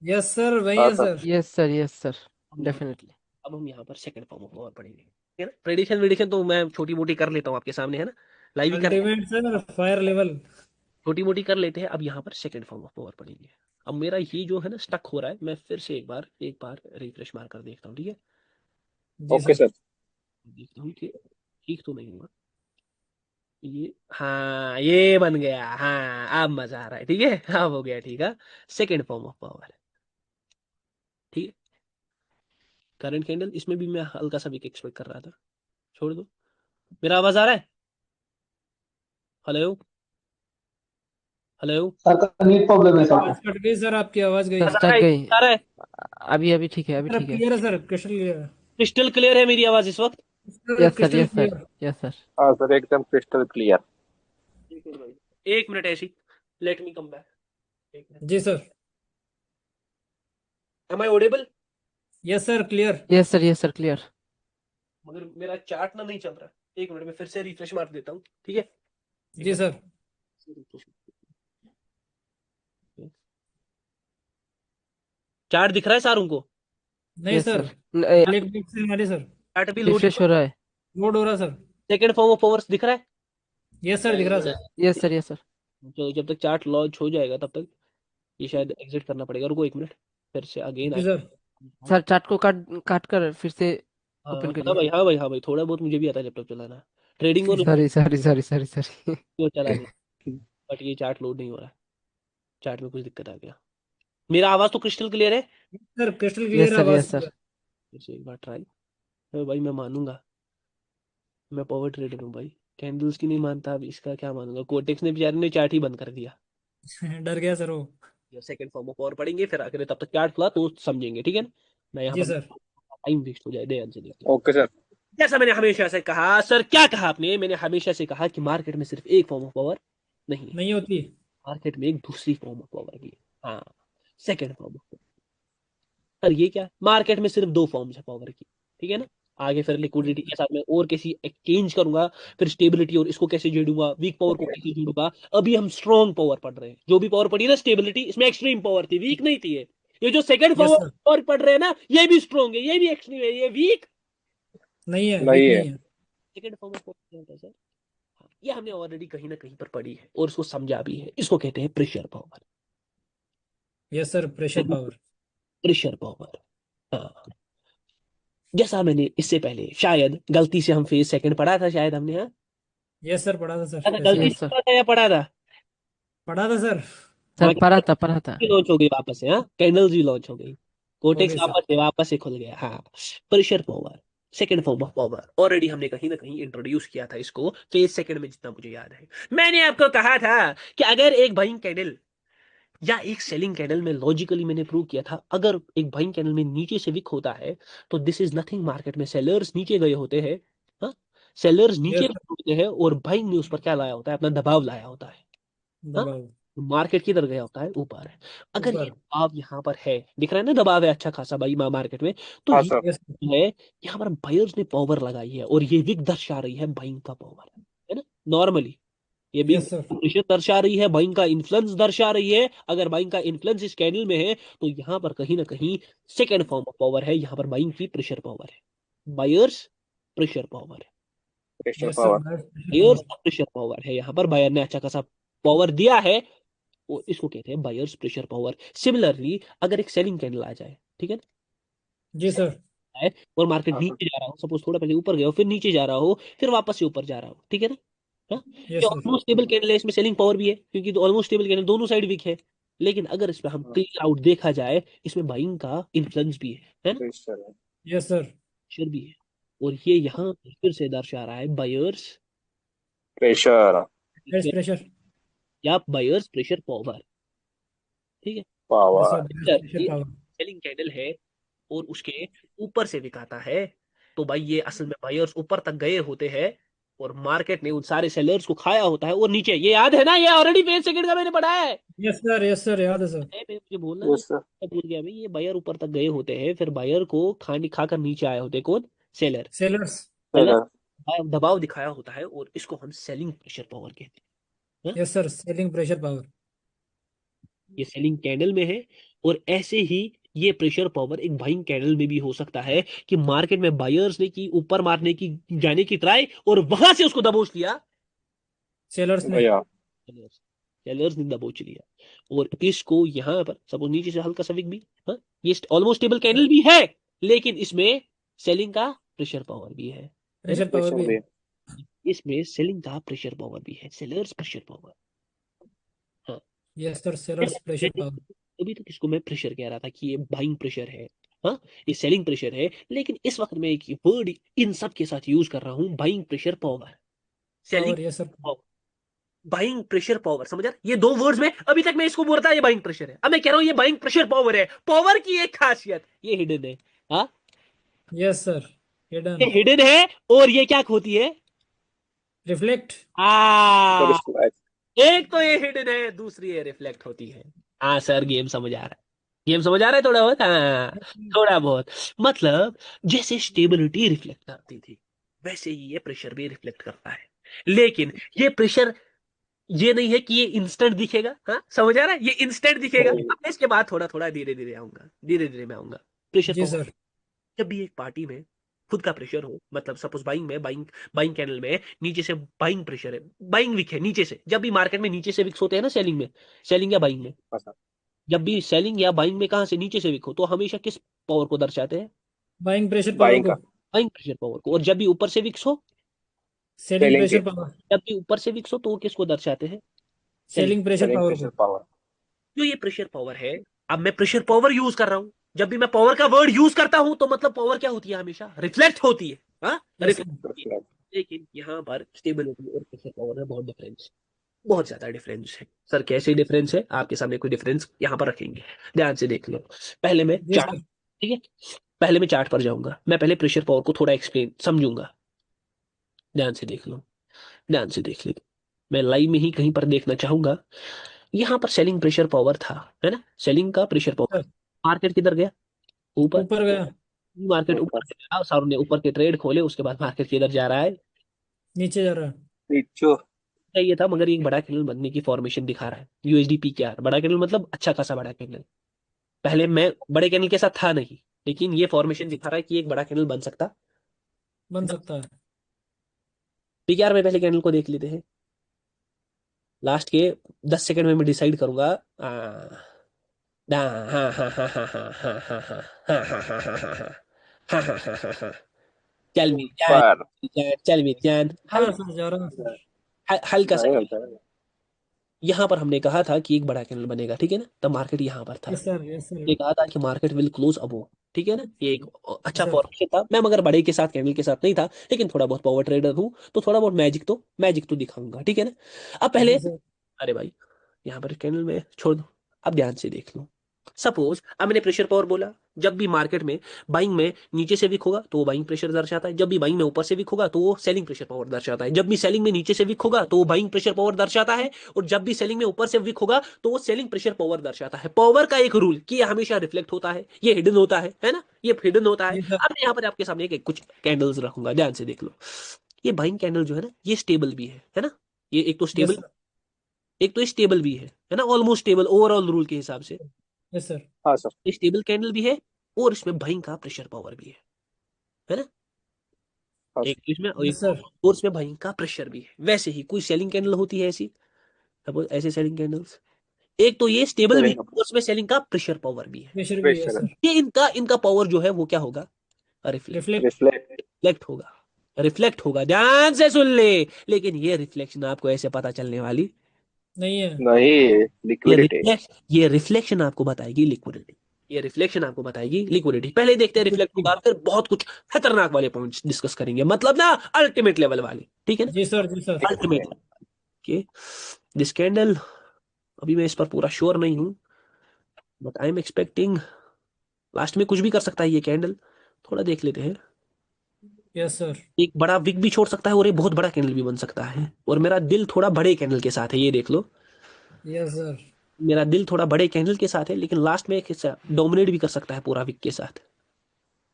यस सर, वही हाँ है sir. Sir. Yes sir, yes sir, definitely. अब हम यहाँ पर सेकंड फॉर्म ऑफ पावर पढ़ेंगे, ठीक है ना। प्रेडिक्शन वेडिक्शन तो मैं छोटी मोटी कर लेता हूँ आपके सामने, है ना। लाइव ही कर, अल्टीमेट सर, फायर लेवल। छोटी मोटी कर लेते हैं। अब यहाँ पर सेकंड फॉर्म ऑफ पावर पढ़ेंगे। अब मेरा ये जो है ना स्टक हो रहा है, मैं फिर से एक बार रिफ्रेश मार कर देखता हूँ, ठीक है। जी ओके सर। सर। देखता हूँ कि ठीक तो नहीं हुआ ये। हाँ ये बन गया, हाँ अब मजा आ रहा है, ठीक है। अब हो गया ठीक है। सेकेंड फॉर्म ऑफ पावर, ठीक है। करंट कैंडल, इसमें भी मैं हल्का सा वीक एक्सपेक्ट कर रहा था, छोड़ दो। मेरा आवाज आ रहा है? Hello, hello. सर का नेट प्रॉब्लम है सर। आवाज कट गई सर, आपकी आवाज गई। सर आ रहा स्टक है, गई। आ रहा है। अभी अभी ठीक है, अभी सर अब ठीक है। क्लियर है सर, क्रिस्टल क्लियर है। क्रिस्टल क्लियर है मेरी आवाज इस वक्त? Sir yes sir, crystal yes sir, clear. Yes sir. हाँ सर, एकदम क्रिस्टल क्लियर। एक मिनट ऐसी, लेट मी कम बैक। एक मिनट। जी sir. Am I audible? Yes sir, clear. Yes sir, yes sir, clear. मगर मेरा चार्ट ना नहीं चल रहा है। एक मिनट में फिर से रिफ्रेश मार देता हूँ, ठीक है। एक जी मिनट। सर। चार्ट दिख रहा है सारों को? नहीं yes sir, sir, black black से हमारे सर। चार्ट भी लोड रिफ्रेश हो रहा है। लोड हो रहा sir. Second form of powers दिख रहा है? यस सर, दिख रहा sir. Yes sir, yes sir. तो जब तक चार्ट लॉन्च हो जाएगा तब तक ये शायद एग्जिट करना पड़ेगा। रुको एक मिनट, फिर से अगेन जी आए। सर। सर चार्ट को काट काट कर फिर से हाँ ओपन हाँ करिए। भाई, हाँ भाई, हाँ भाई, थोड़ा बहुत मुझे भी आता है लैपटॉप चलाना, ट्रेडिंग और sorry sorry sorry sorry sorry. तो चला नहीं। बट ये चार्ट लोड नहीं हो रहा है, चार्ट में कुछ दिक्कत आ गया। मेरा आवाज तो क्रिस्टल क्लियर है। Sir crystal yes clear sir, आवाज यस सर। सर। फिर से एक बार ट्राई। अरे भाई मैं मानूंगा, मैं पावर ट्रेडर हूँ भाई, कैंडल्स की नहीं मानता, अब इसका क्या मानूंगा। कोटेक्स ने बेचारे ने चार्ट ही बंद कर दिया। डर गया सर वो। सेकंड फॉर्म ऑफ पावर पढ़ेंगे, फिर अगर तब तक चार्ट खुला तो समझेंगे, ठीक है ना। मैं यहाँ जी पर सर। टाइम वेस्ट हो जाए, ध्यान से देखते हैं। Okay sir. जैसा मैंने हमेशा से कहा, सर क्या कहा आपने? मैंने हमेशा से कहा कि मार्केट में सिर्फ एक फॉर्म ऑफ पावर नहीं है, नहीं होती। मार्केट में एक दूसरी फॉर्म ऑफ पावर भी है। हाँ, सेकंड फॉर्म ऑफ। सर ये क्या, मार्केट में सिर्फ दो फॉर्म्स है पावर की, ठीक है ना। आगे फिर लिक्विडिटी के साथ मैं और कैसी एक्सचेंज करूंगा, फिर स्टेबिलिटी और इसको कैसे जोड़ूंगा, वीक पावर को कैसे जोड़ूंगा। अभी हम स्ट्रॉन्ग पावर पढ़ रहे हैं। जो भी पावर पढ़ी ना स्टेबिलिटी, इसमें एक्सट्रीम पावर थी, वीक नहीं थी ये जो सेकंड यस सर। पावर पढ़ रहे हैं ना, ये भी स्ट्रॉन्ग है, ये भी एक्सट्रीम है, ये वीक। नहीं है, वीक नहीं है। नहीं है। सेकंड पावर क्या होता है सर? हाँ, ये हमने ऑलरेडी कहीं ना कहीं पर पढ़ी है और उसको समझा भी है। इसको कहते हैं pressure power. Yes sir, pressure power. Pressure power, हाँ। जैसा मैंने इससे पहले शायद गलती से हम फेज सेकंड पढ़ा था, शायद हमने, हाँ। यस सर, पढ़ा था सर, अच्छा, ऐसे गलती ही यस से सर। पढ़ा था या पढ़ा था? पढ़ा था सर। सर हाँ, पढ़ा था, पढ़ा था। लॉन्च हो गई वापस से, हाँ, कैंडल्स भी लॉन्च हो गई, हो कोटेक्स गई सर। वापस से खुल गया, हाँ। Pressure power, second form of power, already हमने कहीं ना कहीं इंट्रोड्यूस किया था इसको फेज सेकंड में, जितना मुझे याद है। मैंने आपको कहा था कि अगर एक बाइंग कैंडल या एक सेलिंग कैंडल में, लॉजिकली मैंने प्रूव किया था, अगर एक बाइंग कैंडल में नीचे से विक होता है तो दिस इज नथिंग, मार्केट में सेलर्स नीचे गए होते हैं। हाँ, सेलर्स नीचे यस गए होते हैं और बाइंग ने उस पर क्या लाया होता है, अपना दबाव लाया होता है। हाँ, दबाओ। मार्केट किधर गया होता है, ऊपर। अगर ये ऊपर। दबाव यहाँ पर है, दिख रहा है ना, दबाव है अच्छा खासा भाई मार्केट में, तो हाँ ये सर। यस है, यहाँ पर बायर्स ने पावर लगाई है और ये विक दर्शा रही है बाइंग का पावर, है ना। नॉर्मली ये बिग यस सर। प्रेशर दर्शा रही है, बाइंग का इन्फ्लुएंस दर्शा रही है। अगर बाइंग का इन्फ्लुएंस इस कैंडल में है तो यहाँ पर कहीं ना कहीं सेकेंड फॉर्म ऑफ पावर है, यहाँ पर बाइंग की प्रेशर पावर है, बायर्स प्रेशर पावर है, pressure yes sir. Power. Buyers का प्रेशर पावर है। यहाँ पर बायर ने अच्छा खासा पावर दिया है, वो इसको कहते हैं बायर्स प्रेशर पावर। सिमिलरली अगर एक सेलिंग कैंडल आ जाए, ठीक है ना, जी सर। है और मार्केट हाँ सर। नीचे जा रहा हो, सपोज थोड़ा पहले ऊपर गया हो फिर नीचे जा रहा हो फिर वापस से ऊपर जा रहा हो, ठीक है ना। हाँ, ये yes sir. Almost stable candle है, इसमें सेलिंग पावर भी है क्योंकि ऑलमोस्ट स्टेबल कैंडल दोनों साइड वीक है। लेकिन अगर इसमें हम क्लियर आउट देखा जाए, इसमें बाइंग का इन्फ्लुएंस भी है ना, प्रेशर है। Yes sir. शेयर भी है। और ये यहाँ फिर से दर्शा रहा है बायर्स प्रेशर प्रेशर। या बायर्स प्रेशर पावर, ठीक है। Yes power. सर। प्रेशर ये पावर। सेलिंग कैंडल है और उसके ऊपर से दिखाता है, तो भाई ये असल में बायर्स ऊपर तक गए होते हैं और मार्केट ने उन सारे सेलर्स को खाया होता है और नीचे, ये याद है ना, ये ऑलरेडी 5 सेकंड का मैंने पढ़ा है। यस सर याद है सर। मैं मुझे बोलना नहीं, यस सर। मैं भूल गया भाई, ये बायर ऊपर तक गए होते हैं फिर बायर को खाने खाकर नीचे आए होते हैं, कौन, सेलर। सेलर्स। Seller seller. दबाव दिखाया होता है और इसको हम सेलिंग प्रेशर पावर कहते हैं, हाँ? Yes sir. Selling pressure power. ये सेलिंग कैंडल में है। और ऐसे ही ये प्रेशर पावर एक बाइंग कैंडल में भी हो सकता है कि मार्केट में बायर्स ने की ऊपर मारने की, जाने की ट्राई और वहां से उसको दबोच लिया सेलर्स ने। भैया। सेलर्स, सेलर्स ने दबोच लिया। और इसको यहाँ पर सपोज नीचे से हल्का सा विक भी, हाँ, ये ऑलमोस्ट स्टेबल कैंडल भी है, लेकिन इसमें सेलिंग का प्रेशर पावर भी है ना। प्रेशर पावर प्रेशर भी भी। है। इसमें सेलिंग का प्रेशर पावर भी है, सेलर्स प्रेशर पावर। हाँ, yes sir. Sellers pressure power. अभी तक इसको मैं प्रेशर कह रहा था कि ये बाइंग प्रेशर है, हाँ, ये सेलिंग प्रेशर है, लेकिन इस वक्त मैं एक वर्ड इन सब के साथ यूज कर रहा हूँ, buying pressure power, selling power yes sir. Power, buying pressure power, समझ रहा, ये दो वर्ड्स में अभी तक मैं इसको बोल रहा था ये बाइंग प्रेशर है, अब मैं कह रहा हूँ ये बाइंग प्रेशर पावर है। पावर की एक खासियत ये हिडन है, हाँ, यस सर। हिडन। ये हिडन है और ये क्या होती है, रिफ्लेक्ट। आ, रिफ्लेक्ट। एक तो ये हिडन है, दूसरी ये रिफ्लेक्ट होती है। हाँ सर, गेम समझ आ रहा है, गेम समझ आ रहा है थोड़ा बहुत, हाँ, थोड़ा बहुत। मतलब जैसे स्टेबिलिटी रिफ्लेक्ट करती थी वैसे ही ये प्रेशर भी रिफ्लेक्ट करता है। लेकिन ये प्रेशर ये नहीं है कि ये इंस्टेंट दिखेगा, हाँ, समझ आ रहा है, ये इंस्टेंट दिखेगा। अब मैं इसके बाद थोड़ा थोड़ा धीरे धीरे आऊंगा, धीरे धीरे मैं आऊंगा प्रेशर जी पावर। सर। जब भी एक पार्टी में खुद का प्रेशर हो, मतलब सपोज बाइंग में, बाइंग बाइंग कैंडल में नीचे से बाइंग प्रेशर है, बाइंग विक है नीचे से, जब भी मार्केट में नीचे से विक्स होते हैं ना, सेलिंग में, सेलिंग या बाइंग में, हाँ सर। जब भी सेलिंग या बाइंग में कहां से नीचे से विक हो तो हमेशा किस पावर को दर्शाते हैं, बाइंग प्रेशर पावर बाइंग को। का। बाइंग प्रेशर पावर को। और जब भी ऊपर से विक्स हो, सेलिंग सेलिंग के। Pressure power. जब भी ऊपर से विक्स हो तो वो किसको दर्शाते हैं, selling. Selling pressure selling power pressure को। पावर। जो ये प्रेशर पावर है, अब मैं प्रेशर पावर यूज कर रहा हूं, जब भी मैं पावर का वर्ड यूज करता हूं तो मतलब पावर क्या होती है, हमेशा रिफ्लेक्ट होती है, हाँ, यस रिफ्लेक्ट सर। होती है। रिफ्लेक्ट। लेकिन यहाँ पर स्टेबिलिटी और प्रेशर पावर में बहुत डिफरेंस, बहुत ज्यादा डिफरेंस है। सर कैसे डिफरेंस है, आपके सामने कोई डिफरेंस यहाँ पर रखेंगे, ध्यान से देख लो। पहले मैं जी चार्ट, सर। ठीक है, पहले मैं चार्ट पर जाऊंगा, मैं पहले प्रेशर पावर को थोड़ा एक्सप्लेन समझूंगा, ध्यान से देख लो, ध्यान से देख लो। मैं लाइव में ही कहीं पर देखना चाहूंगा। यहाँ पर सेलिंग प्रेशर पावर था, है ना, सेलिंग का प्रेशर पावर। सर मार्केट किधर गया, ऊपर। ऊपर गया। मार्केट ऊपर ऊपर। से गया, सारों ने ऊपर के ट्रेड खोले, उसके बाद मार्केट किधर जा रहा है, नीचे जा रहा है। नीचे। ये था, मगर ये एक बड़ा कैंडल बनने की फॉर्मेशन दिखा रहा है, यूएसडी पी क्या बड़ा कैंडल, मतलब अच्छा खासा बड़ा कैंडल। पहले मैं बड़े कैंडल के साथ था नहीं, लेकिन ये फॉर्मेशन दिखा रहा है कि एक बड़ा कैंडल बन सकता। बन सकता है। पीकेआर में पहले कैंडल को देख लेते हैं, लास्ट के 10 सेकंड में मैं डिसाइड करूंगा। हाँ हाँ हाँ हाँ हाँ हाँ हाँ हाँ हाँ हाँ हाँ हाँ हाँ हाँ हाँ हाँ हाँ हाँ। चल मेरी जान, ऊपर। चल मेरी जान, जा रहा है सर। जा रहा है सर। हल्का सा। जाएगा जाएगा। यहाँ पर हमने कहा था कि एक बड़ा कैंडल बनेगा, ठीक है ना, तब मार्केट यहाँ पर था। Yes sir. Yes sir. ये कहा था कि मार्केट विल क्लोज अबो, ठीक है ना, ये एक अच्छा सर। फॉर्मेशन था। मैं मगर बड़े के साथ, कैंडल के साथ नहीं था, लेकिन थोड़ा बहुत पावर ट्रेडर हूँ तो थोड़ा बहुत मैजिक तो दिखाऊंगा, ठीक है ना। अब पहले, जी सर। अरे भाई यहाँ पर कैंडल में छोड़ दो, अब ध्यान से देख लो। सपोज अब मैंने प्रेशर पावर बोला, जब भी मार्केट में बाइंग में नीचे से वीक होगा तो वो बाइंग प्रेशर दर्शाता है, जब भी बाइंग में ऊपर से वीक होगा तो वो सेलिंग प्रेशर पावर दर्शाता है, जब भी सेलिंग में नीचे से वीक होगा तो वो बाइंग प्रेशर पावर दर्शाता है, और जब भी सेलिंग में ऊपर से वीक होगा तो वो सेलिंग प्रेशर पावर दर्शाता है। पावर का एक रूल कि ये हमेशा रिफ्लेक्ट होता है, ये हिडन होता है ना, ये हिडन होता है। जी सर। अब मैं यहाँ पर आपके सामने कुछ कैंडल्स रखूंगा, ध्यान से देख लो। ये बाइंग कैंडल जो है ना, ये स्टेबल भी है ना, ये एक तो यस स्टेबल, सर। एक तो ये स्टेबल भी है ना, ऑलमोस्ट स्टेबल ओवरऑल रूल के हिसाब से। Yes sir. हाँ सर। ये स्टेबल कैंडल भी है और इसमें बाइंग का प्रेशर पावर भी है ना, हाँ एक सर। इसमें और यस एक सर। और इसमें बाइंग का प्रेशर भी है। वैसे ही कोई सेलिंग कैंडल होती है ऐसी, सपोज ऐसे सेलिंग कैंडल्स, एक तो ये स्टेबल भी है सेलिंग और उसमें सेलिंग का प्रेशर पावर भी है। प्रेशर भी है प्रेशर सर। ये इनका इनका पावर जो है वो क्या होगा, रिफ्लेक्ट रिफ्लेक्ट। रिफ्लेक्ट। रिफ्लेक्ट होगा, रिफ्लेक्ट होगा, ध्यान से सुन ले। लेकिन ये रिफ्लेक्शन आपको ऐसे पता चलने वाली, नहीं है। नहीं, ये लिक्विडिटी। ये रिफ्लेक्शन आपको बताएगी लिक्विडिटी, ये रिफ्लेक्शन आपको बताएगी लिक्विडिटी। पहले देखते हैं रिफ्लेक्ट होगा, फिर बहुत कुछ खतरनाक वाले पॉइंट्स डिस्कस करेंगे, मतलब ना अल्टीमेट लेवल वाले, ठीक है ना, जी सर। जी sir. Ultimate. Okay, this candle, अभी मैं इस पर पूरा श्योर नहीं हूं, but I am expecting last में कुछ भी कर सकता है ये कैंडल, थोड़ा देख लेते हैं। Yes sir. एक बड़ा विक भी छोड़ सकता है और एक बहुत बड़ा कैंडल भी बन सकता है, और मेरा दिल थोड़ा बड़े कैंडल के साथ है, ये देख लो। Yes sir. मेरा दिल थोड़ा बड़े कैंडल के साथ है, लेकिन लास्ट में एक हिस्सा डोमिनेट भी कर सकता है पूरा विक के साथ,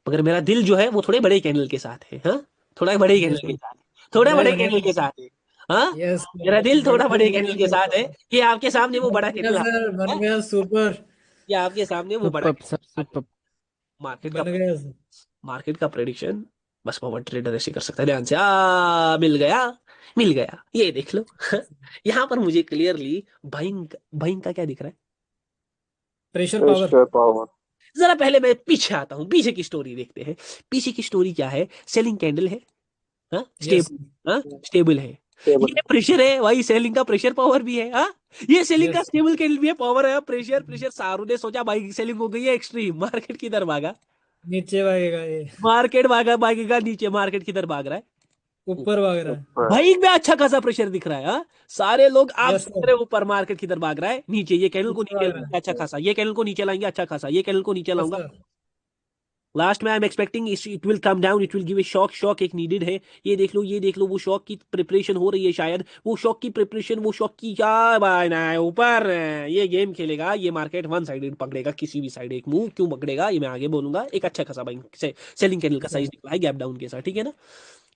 मगर मेरा दिल जो है वो थोड़े बड़े कैंडल के साथ है। हाँ, थोड़ा बड़े जी कैंडल के सर। साथ, थोड़े बड़े बड़े बने। कैंडल के साथ है। हाँ, यस मेरा सर। दिल बड़े थोड़ा बड़े कैंडल के बने। साथ है। ये आपके सामने वो बड़ा बन गया कैंडल है। सर। बन हाँ? गया सुपर। ये आपके सामने वो बड़ा सुपर सर, कैंडल है। सुपर। मार्केट का बन गया सर। मार्केट का प्रेडिक्शन बस पावर ट्रेडर ऐसे कर सकता है। ध्यान से, मिल गया, मिल गया, ये देख लो। यहाँ पर मुझे क्लियरली बाइंग बाइंग का क्या दिख रहा है। Pressure power. Pressure power. जरा पहले मैं पीछे आता हूँ, पीछे की स्टोरी देखते हैं। पीछे की स्टोरी क्या है, सेलिंग कैंडल है, हाँ यस। स्टेबल, हाँ स्टेबल है। टेबल। ये प्रेशर है भाई, सेलिंग का प्रेशर पावर भी है। हाँ, ये सेलिंग का यस। स्टेबल कैंडल भी है, पावर है, प्रेशर प्रेशर। सारू ने सोचा भाई सेलिंग हो गई है एक्सट्रीम, मार्केट किधर भागा, नीचे भागेगा ये। मार्केट भागेगा नीचे, मार्केट किधर भाग रहा है, ऊपर भाग रहा है। ऊपर। भाई में अच्छा खासा प्रेशर दिख रहा है। हाँ, सारे लोग आप यस सोच सर। रहे हो ऊपर, मार्केट किधर भाग रहा है नीचे। ये कैंडल को नीचे नीचे भाग रहा लाएंगे है। अच्छा खासा, ये कैंडल को नीचे लाएंगे अच्छा खासा, ये कैंडल को नीचे यस लाऊंगा। सर। लास्ट में आई am expecting it will come down, it will give a shock, shock एक नीडेड है। ये देख लो, ये देख लो, वो शॉक की प्रिपरेशन हो रही है शायद, वो शॉक की प्रिपरेशन, वो शॉक की क्या बना है ऊपर। ये गेम खेलेगा ये मार्केट, वन साइडेड पकड़ेगा, किसी भी साइड एक मूव क्यों पकड़ेगा ये मैं आगे बोलूंगा। एक अच्छा खासा बाइंग सेलिंग कैंडल का साइज निकला है गैप डाउन के साथ, ठीक है ना।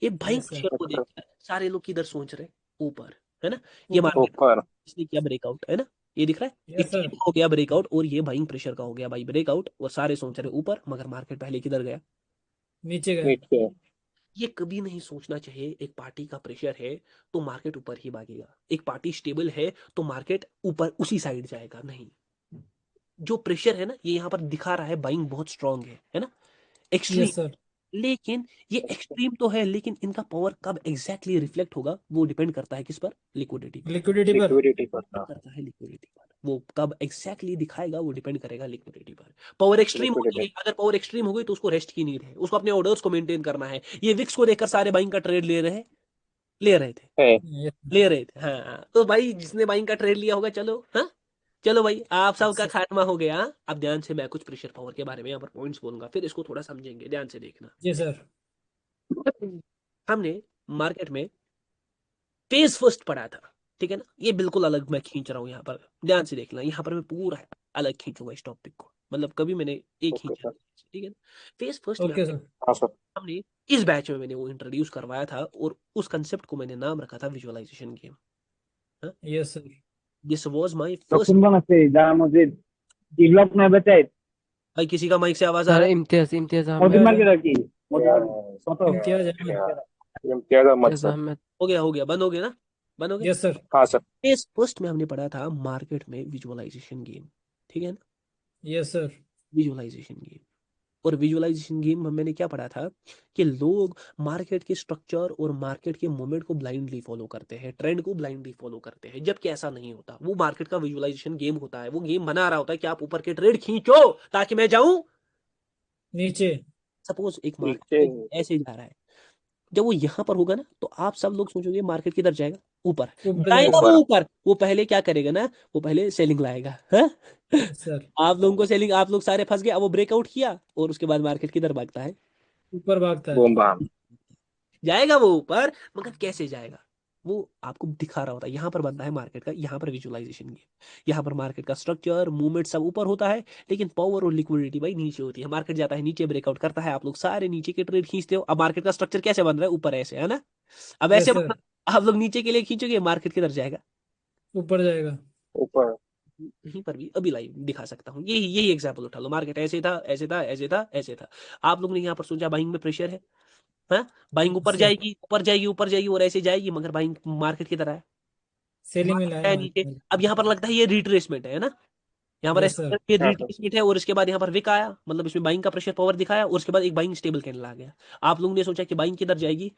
ये बाइंग यस सर। प्रेशर को देखकर सारे लोग किधर सोच रहे, ऊपर, है ना। ये ऊपर। मार्केट ऊपर। इसने किया ब्रेकआउट, है ना, ये दिख रहा है, यस सर। एक हो गया ब्रेकआउट, और ये बाइंग प्रेशर का हो गया भाई ब्रेकआउट, और सारे सोच रहे ऊपर, मगर मार्केट पहले किधर गया, नीचे गया। नीचे। ये कभी नहीं सोचना चाहिए एक पार्टी का प्रेशर है तो मार्केट ऊपर ही भागेगा, एक पार्टी स्टेबल है तो मार्केट ऊपर उसी साइड जाएगा, नहीं। जो प्रेशर है ना, ये यहाँ पर दिखा रहा है बाइंग बहुत स्ट्रांग है ना, एक्सट्रीम। Yes sir. लेकिन ये एक्सट्रीम तो है, लेकिन इनका पावर कब एग्जैक्टली रिफ्लेक्ट होगा वो डिपेंड करता है किस पर, लिक्विडिटी पर। लिक्विडिटी पर। लिक्विडिटी करता। करता है लिक्विडिटी पर, वो कब एग्जैक्टली दिखाएगा वो डिपेंड करेगा लिक्विडिटी पर। पावर एक्सट्रीम होती है, लिक्विडिटी। अगर पावर एक्सट्रीम हो गई तो उसको रेस्ट की नीड है, उसको अपने ऑर्डर्स को मेंटेन करना है। ये विक्स को देखकर सारे बाइंग का ट्रेड ले रहे थे, है। यस ले रहे थे। हाँ, तो भाई जिसने बाइंग का ट्रेड लिया होगा, चलो हाँ, चलो भाई आप सबका सर। खात्मा हो गया। हाँ? अब ध्यान से मैं कुछ प्रेशर पावर के बारे में यहाँ पर पॉइंट्स बोलूंगा, फिर इसको थोड़ा समझेंगे, ध्यान से देखना। जी सर। हमने मार्केट में फेज फर्स्ट पढ़ा था, ठीक है ना, ये बिल्कुल अलग मैं खींच रहा हूँ यहाँ पर, ध्यान से देखना। यहाँ पर मैं पूरा अलग खींचूंगा इस टॉपिक को, मतलब कभी मैंने एक ओके खींचा सर। नहीं, ठीक है ना। फेज फर्स्ट में ओके सर। हाँ सर। हमने इस बैच में मैंने वो इंट्रोड्यूस करवाया था, और उस कंसेप्ट को मैंने नाम रखा था visualization game. Yes sir. This was my first. তখন আছে যারা মসজিদ ডেভেলপ না বেচায় भाई किसी का माइक से आवाज आ सर रहा है? इम्तियाज इम्तियाज মসজিদ अहमद। মার্কেট আর কি মসজিদ কত इम्तियाज अहमद। इम्तियाज अहमद इम्तियाज सर। अहमद। हो गया, बंद हो गया ना, बंद हो गया। Yes sir. हाँ सर। फेज फर्स्ट में हमने पढ़ा था मार्केट में विजुअलाइजेशन गेम, ठीक है ना, यस सर। Visualization game. और विजुअलाइजेशन गेम में मैंने क्या पढ़ा था कि लोग मार्केट के स्ट्रक्चर और मार्केट के मूवमेंट को ब्लाइंडली फॉलो करते हैं, ट्रेंड को ब्लाइंडली फॉलो करते हैं, जबकि ऐसा नहीं होता। वो मार्केट का विजुअलाइजेशन गेम होता है, वो गेम बना रहा होता है कि आप ऊपर के ट्रेड खींचो ताकि मैं जाऊं। नीचे। सपोज एक नीचे। मार्केट ऐसे जा रहा है, जब वो यहां पर होगा ना तो आप सब लोग सोचोगे मार्केट किधर जाएगा, ऊपर ऊपर जाएगा जाएगा। वो ऊपर, वो पहले क्या करेगा ना, वो पहले सेलिंग लाएगा, हाँ? सर आप लोगों को सेलिंग, आप लोग सारे फंस गए, अब वो ब्रेकआउट किया और उसके बाद मार्केट किधर भागता है? ऊपर भागता है। Boom bam. जाएगा वो ऊपर, मगर कैसे जाएगा वो आपको दिखा रहा होता है। यहाँ पर बनता है मार्केट का, यहाँ पर विजुअलाइजेशन गेम, यहाँ पर मार्केट का स्ट्रक्चर मूवमेंट सब ऊपर होता है, लेकिन पावर और लिक्विडिटी भाई नीचे होती है। मार्केट जाता है नीचे, ब्रेकआउट करता है, आप लोग सारे नीचे के ट्रेड खींचते हो। अब मार्केट का स्ट्रक्चर कैसे बन रहा है? ऊपर ऐसे, है ना? अब यस ऐसे सर। आप लोग नीचे के लिए खींचोगे, मार्केट किधर जाएगा? ऊपर जाएगा। ऊपर। यहीं पर भी अभी लाइव दिखा सकता हूँ, यही यही एग्जाम्पल उठा लो। मार्केट ऐसे था, ऐसे था, ऐसे था, ऐसे था। आप लोग ने यहाँ पर सोचा बाइंग में प्रेशर है, हाँ? बाइंग ऊपर सर जाएगी, ऊपर जाएगी, ऊपर जाएगी और ऐसे जाएगी, मगर बाइंग मार्केट की तरह है, सेलिंग में मार्केट लाया है नीचे। मार्केट। अब यहाँ पर लगता है ये रिट्रेसमेंट है ना? यहाँ पर यस ऐसा सर। लगता है ये हाँ सर। रिट्रेसमेंट है, और उसके बाद यहाँ पर विक आया, मतलब इसमें बाइंग का प्रेशर पावर दिखाया, और उसके बाद एक बाइंग स्टेबल कैंडल आ गया। आप लोगों ने सोचा कि बाइंग किधर जाएगी?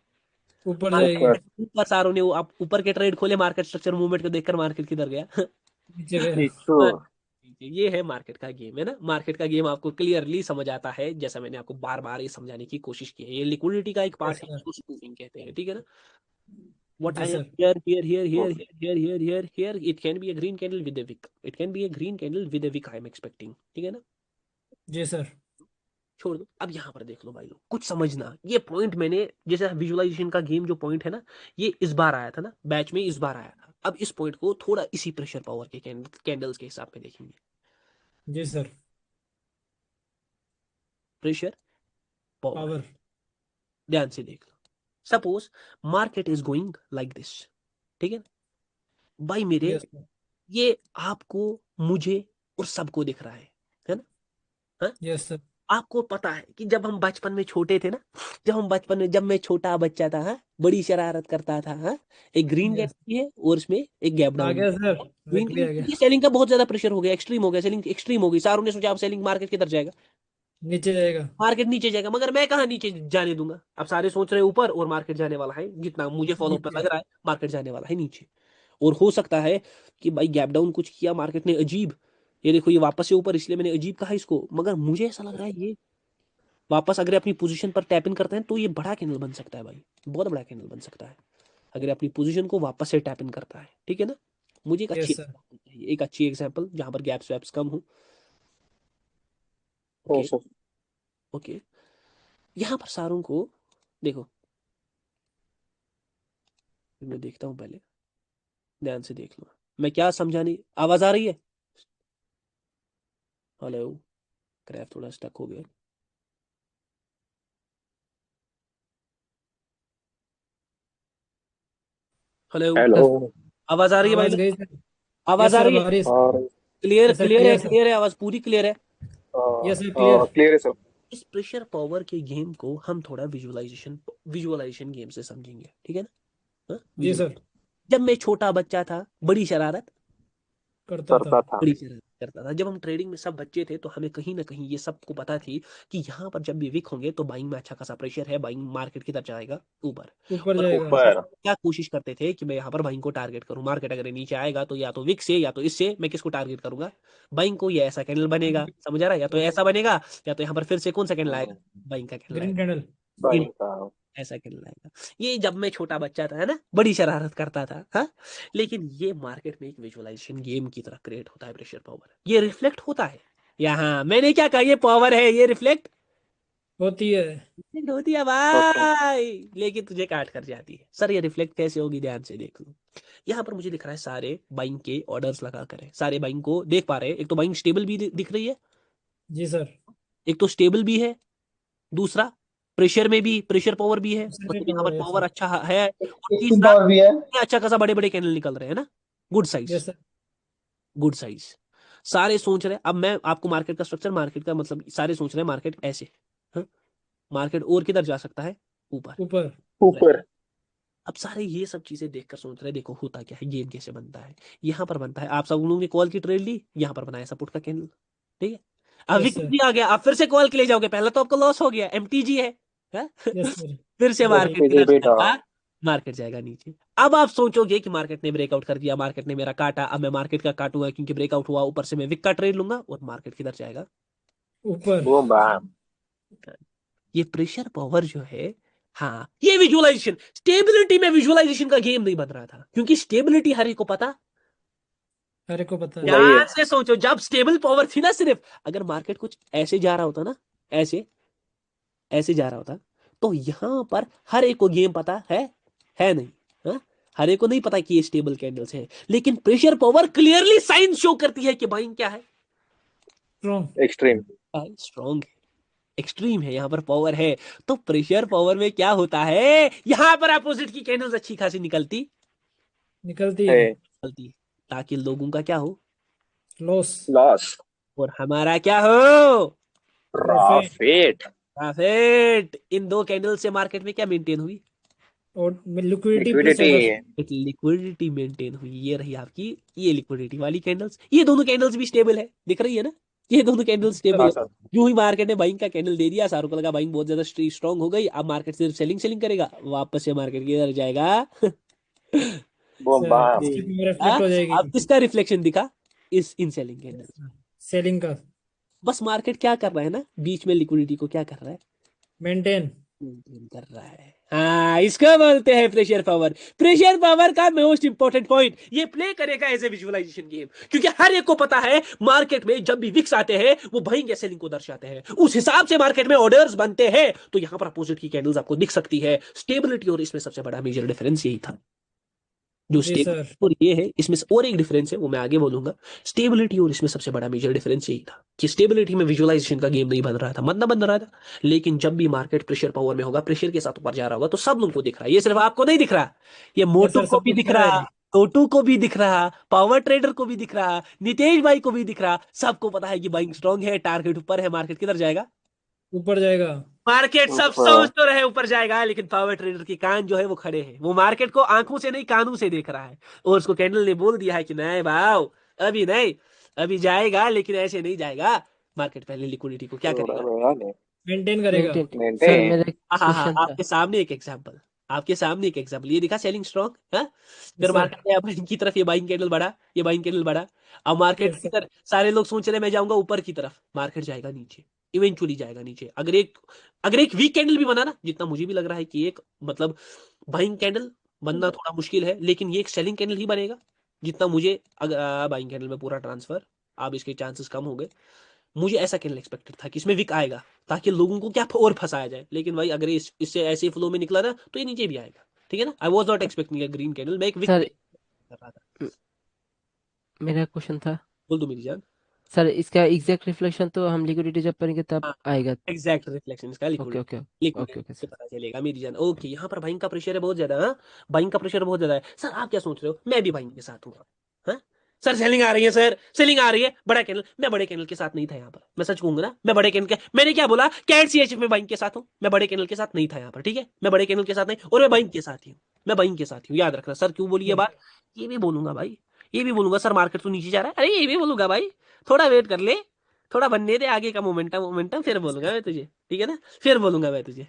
ऊपर जाएगी। ऊपर। ऊपर सारों ने, आप ऊपर के ट्रेड खोले, मार्केट स्ट्रक्चर मूवमेंट को देखकर मार्केट किधर गया? नीचे गया। नीचे। ये है मार्केट का गेम, है ना? मार्केट का गेम आपको क्लियरली समझ आता है, जैसा मैंने आपको बार बार ये समझाने की कोशिश की है। ये लिक्विडिटी का एक पार्ट यस है, सर। इसको स्पूफिंग कहते हैं, ठीक है ना? What I जी am sir. here, it can be a green candle with a wick. It can be a green candle with a wick I am expecting, ठीक है ना? जी सर। छोड़ दो, अब यहाँ पर देख लो भाई लोग, कुछ समझना। ये पॉइंट मैंने, जैसे विजुअलाइजेशन का गेम जो पॉइंट है ना, ये इस बार आया था ना बैच में, इस बार आया था। अब इस पॉइंट को थोड़ा इसी प्रेशर पावर के कैंडल्स के हिसाब में देखेंगे। जी सर। Pressure power, power. ध्यान से देख लो। Suppose market is going like this, ठीक है भाई मेरे? Yes sir. ये आपको, मुझे और सबको दिख रहा है ना? हाँ? Yes sir. आपको पता है कि जब हम बचपन में छोटे थे ना, जब मैं छोटा बच्चा था, हाँ, बड़ी शरारत करता था, हाँ, एक ग्रीन यस। कैंडल है और उसमें एक गैप आ डाउन। गया सर। ग्रीन विक भी आ कैंडल गया। की सेलिंग का बहुत ज्यादा प्रेशर हो गया, एक्सट्रीम हो गया, सेलिंग एक्सट्रीम हो गई। सारों ने सोचा अब सेलिंग मार्केट किधर जाएगा? नीचे जाएगा। मार्केट नीचे जाएगा, मगर मैं कहाँ नीचे जाने दूंगा? अब सारे सोच रहे हैं ऊपर, और मार्केट जाने वाला है, जितना मुझे फॉलो पर नीचे। लग रहा है, मार्केट जाने वाला है नीचे। और हो सकता है कि भाई गैप डाउन कुछ किया मार्केट ने अजीब, ये देखो ये वापस से ऊपर, इसलिए मैंने अजीब कहा इसको, मगर मुझे ऐसा लग रहा है ये वापस अगर अपनी पोजीशन पर टैप इन करते हैं तो ये बड़ा कैंडल बन सकता है भाई, बहुत बड़ा कैंडल बन सकता है अगर अपनी पोजीशन को वापस से टैप इन करता है, ठीक है ना? मुझे यस सर। एक अच्छी एग्जांपल जहां पर गैप्स वैप्स कम हो। हाँ ओके, सर। ओके, यहाँ पर सारों को देखो, मैं देखता हूँ पहले, ध्यान से देख लो मैं क्या समझाने, आवाज आ रही है? हेलो, क्रैफ थोड़ा स्टक हो गया। Hello, hello. आवाज आ रही है भाई आवाज लोग? गई सर। आवाज यस आ सर रही है? बारिश। और क्लियर, यस सर क्लियर है, क्लियर सर। क्लियर है, आवाज पूरी क्लियर है। Yes sir clear. क्लियर है सर। इस प्रेशर पावर के गेम को हम थोड़ा विजुअलाइजेशन गेम से समझेंगे, ठीक है ना? हाँ, जी visual- सर। जब मैं छोटा बच्चा था, बड़ी शरारत करता था। करता था। बड़ी शरारत करता था। जब हम ट्रेडिंग में सब बच्चे थे तो हमें कहीं ना कहीं ये सबको पता थी कि यहाँ पर जब भी विक होंगे तो बाइंग में अच्छा खासा प्रेशर है, बाइंग मार्केट की तरफ जाएगा ऊपर। ऊपर और जाएगा। ऊपर। क्या कोशिश करते थे कि मैं यहाँ पर बाइंग को टारगेट करूं, मार्केट अगर नीचे आएगा तो या तो विक से या तो इससे, मैं किसको टारगेट करूंगा? बाइंग को। ये ऐसा कैंडल बनेगा, समझ आ रहा है? या तो ऐसा बनेगा, या तो यहाँ पर फिर से कौन सा कैंडल आएगा? बाइंग का कैंडल ग्रीन आएगा, कैंडल। बाइंग का। ऐसा कैंडल आएगा। ये जब मैं छोटा बच्चा था, है ना, बड़ी शरारत करता था, हाँ। लेकिन ये मार्केट में एक विजुअलाइजेशन गेम की तरह क्रिएट होता है प्रेशर पावर, ये रिफ्लेक्ट होता है यहाँ। मैंने क्या कहा, ये पावर है, ये रिफ्लेक्ट होती है। होती है होता है। भाई, लेकिन तुझे काट कर जाती है। सर ये रिफ्लेक्ट कैसे होगी? ध्यान से देख लो, यहाँ पर मुझे दिख रहा है सारे बाइंग के ऑर्डर्स लगा कर है, सारे बाइंग को देख पा रहे हैं। एक तो बाइंग स्टेबल भी दिख रही है, जी सर। एक तो स्टेबल भी है, दूसरा प्रेशर में भी प्रेशर पावर भी है, दूसरे मतलब यहाँ पर पावर है पावर सर। अच्छा है, और एक्सट्रीम तीसरा पावर भी है। अच्छा खासा बड़े बड़े कैंडल निकल रहे हैं ना, good size, yes sir. Good size. सारे सोच रहे हैं, अब मैं आपको मार्केट का स्ट्रक्चर, मार्केट का मतलब, सारे सोच रहे हैं मार्केट ऐसे, हाँ? मार्केट और किधर जा सकता है? ऊपर। ऊपर। ऊपर। अब सारे ये सब चीजें देखकर सोच रहे हैं देखो होता क्या है, गेम कैसे बनता है। यहाँ पर बनता है, आप सब लोगों ने कॉल की ट्रेड ली, यहाँ पर बनाया सपोर्ट का कैंडल, ठीक है? अब यस विकेट सर। भी आ गया, आप फिर से कॉल के लिए जाओगे, पहला तो आपका लॉस हो गया, एमटीजी है, हाँ? Yes sir. फिर से मार्केट एमटीजी किधर बेटा। जाएगा? मार्केट जाएगा नीचे। अब आप सोचोगे कि मार्केट ने ब्रेकआउट कर दिया, मार्केट ने मेरा काटा, अब मैं मार्केट का काटूंगा क्योंकि ब्रेकआउट हुआ, ऊपर से मैं विक का ट्रेड लूंगा, और मार्केट किधर जाएगा? ऊपर। Boom bam. ये प्रेशर पावर जो है, हाँ, ये विजुअलाइजेशन, स्टेबिलिटी में विजुअलाइजेशन का गेम नहीं बन रहा था, क्योंकि स्टेबिलिटी हर एक को पता। हर एक को पता है। नहीं है। ध्यान से सोचो, जब स्टेबल पावर थी ना, सिर्फ अगर मार्केट कुछ ऐसे जा रहा होता ना, ऐसे ऐसे जा रहा होता, तो यहां पर हर एक को गेम पता है नहीं। हाँ? हर एक को नहीं पता कि ये स्टेबल कैंडल्स है, लेकिन pressure power clearly sign show करती है कि बाइंग क्या है, स्ट्रॉन्ग। एक्सट्रीम। स्ट्रॉन्ग है, एक्सट्रीम है, यहां पर पावर है। तो प्रेशर पावर में क्या होता है, यहां पर अपोजिट की कैंडल्स अच्छी खासी निकलती है। है। निकलती है, ताकि लोगों का क्या हो लॉस। लॉस। और हमारा क्या हो, प्रॉफिट। प्रॉफिट। प्रॉफिट। इन दो कैंडल से मार्केट में क्या मेंटेन हुई, और लिक्विडिटी प्लस लिक्विडिटी। ऑर्डर। एक लिक्विडिटी मेंटेन हुई। ये रही आपकी, ये लिक्विडिटी वाली कैंडल्स, ये दोनों कैंडल्स भी स्टेबल है, दिख रही है ना, ये दोनों कैंडल्स स्टेबल हाँ है। सर। यूं ही मार्केट ने बाइंग का कैंडल दे दिया, शाहरुख का बाइंग बहुत ज्यादा स्ट्रांग हो गई, अब मार्केट सिर्फ सेलिंग सेलिंग करेगा, वापस से मार्केट किधर जाएगा बूम बाम। इसकी पावर हाँ, रिफ्लेक्ट हो जाएगी। अब किसका रिफ्लेक्शन दिखा, इस इन सेलिंग कैंडल। सेलिंग का। बस मार्केट क्या कर रहा है ना, बीच में लिक्विडिटी को क्या कर रहा है, मेंटेन। मेंटेन कर रहा है। हाँ, इसको बोलते हैं प्रेशर पावर। प्रेशर पावर का मोस्ट इंपॉर्टेंट पॉइंट, ये प्ले करेगा एज ए विजुअलाइजेशन गेम, क्योंकि हर एक को पता है मार्केट में जब भी विक्स आते हैं वो बाइंग या सेलिंग को दर्शाते हैं, उस हिसाब से मार्केट में ऑर्डर्स बनते हैं। तो यहां पर अपोजिट की कैंडल्स आपको दिख सकती है। स्टेबिलिटी और इसमें सबसे बड़ा मेजर डिफरेंस यही था, जो जी स्टेबिलिटी सर। और ये है, इसमें से और एक डिफरेंस है वो मैं आगे बोलूंगा। स्टेबिलिटी और इसमें सबसे बड़ा मेजर डिफरेंस यही था कि स्टेबिलिटी में विजुअलाइजेशन का गेम नहीं बन रहा था, मतलब बन रहा था, लेकिन जब भी मार्केट प्रेशर पावर में होगा, प्रेशर के साथ ऊपर जा रहा होगा, तो सब लोगों को दिख रहा है, ये सिर्फ आपको नहीं दिख रहा, ये ये मोटू सर को भी सबको दिख पता रहा, है। टोटू को भी दिख रहा, पावर ट्रेडर को भी दिख रहा, नितेश भाई को भी दिख रहा, सबको पता है कि बाइंग स्ट्रांग है, टारगेट ऊपर है, मार्केट किधर जाएगा, ऊपर जाएगा। मार्केट सब ऊपर। सोच तो रहे ऊपर जाएगा, लेकिन पावर ट्रेडर के कान जो है वो खड़े हैं, वो मार्केट को आंखों से नहीं कानों से देख रहा है, और उसको कैंडल ने बोल दिया है कि नहीं भाव, अभी नहीं, अभी जाएगा, लेकिन ऐसे नहीं जाएगा। मार्केट पहले लिक्विडिटी को क्या थोड़ा करेगा, बड़ा नहीं। मेंटेन करेगा। मेंटेन। Sir maintain. मेरा एक हाँ हाँ, क्वेश्चन था। आपके सामने एक एग्जांपल, आपके सामने एक एग्जांपल, ये दिखा सेलिंग स्ट्रॉन्ग, हाँ, फिर यस सर। मार्केट में बाइंग की तरफ, ये बाइंग कैंडल बढ़ा, ये बाइंग कैंडल बढ़ा, अब मार्केट यस की सर। तरफ सारे लोग सोच रहे मैं जाऊंगा ऊपर की तरफ, मार्केट जाएगा नीचे, इवेंचुअली जाएगा नीचे। अगर एक वीक कैंडल भी बना ना, जितना मुझे भी लग रहा है कि एक मतलब बाइंग कैंडल बनना थोड़ा मुश्किल है, लेकिन ये एक सेलिंग कैंडल ही बनेगा, जितना मुझे, अगर बाइंग कैंडल में पूरा ट्रांसफर, अब इसके चांसेस कम हो गए, मुझे ऐसा कैंडल एक्सपेक्टेड था कि इसमें विक आएगा, ताकि लोगों को क्या और फंसाया जाए, लेकिन भाई अगर इससे ऐसे फ्लो में निकला ना, तो ये नीचे भी आएगा, ठीक है ना। I was not expecting A green candle, मैं एक विक सर कर रहा था। मेरा क्वेश्चन था, बोल दो मेरी जान। सर इसका एग्जैक्ट रिफ्लेक्शन तो हम लिक्विडिटी जब करेंगे तब हाँ, आएगा। एग्जैक्ट रिफ्लेक्शन इसका okay liquid, okay. Liquid okay okay से सर। पता चलेगा मेरी जान। ओके, यहाँ पर बाइंग का प्रेशर है बहुत ज्यादा, हाँ, बाइंग का प्रेशर बहुत ज्यादा है। सर आप क्या सोच रहे हो, मैं भी बाइंग के साथ हूँ, हाँ सर, सेलिंग आ रही है, सर सेलिंग आ रही है, बड़ा कैंडल, मैं बड़े कैंडल के साथ नहीं था यहाँ पर, मैं सच कहूंगा ना, मैं बड़े कैंडल के, मैंने क्या बोला, कैट सीएचएफ में बाइंग के साथ हूँ, मैं बड़े कैंडल के साथ नहीं था यहाँ पर, ठीक है, मैं बड़े कैंडल के साथ नहीं, और मैं बाइंग के साथ ही हूँ, मैं बाइंग के साथ ही हूँ, याद रखना। सर क्यों बोली ये बात, ये भी बोलूंगा भाई, ये भी बोलूंगा सर, मार्केट तो नीचे जा रहा है, अरे ये भी बोलूंगा भाई, थोड़ा वेट कर ले, थोड़ा बनने दे आगे का मोमेंटम, मोमेंटम फिर बोलूंगा मैं तुझे, ठीक है ना, फिर बोलूंगा मैं तुझे।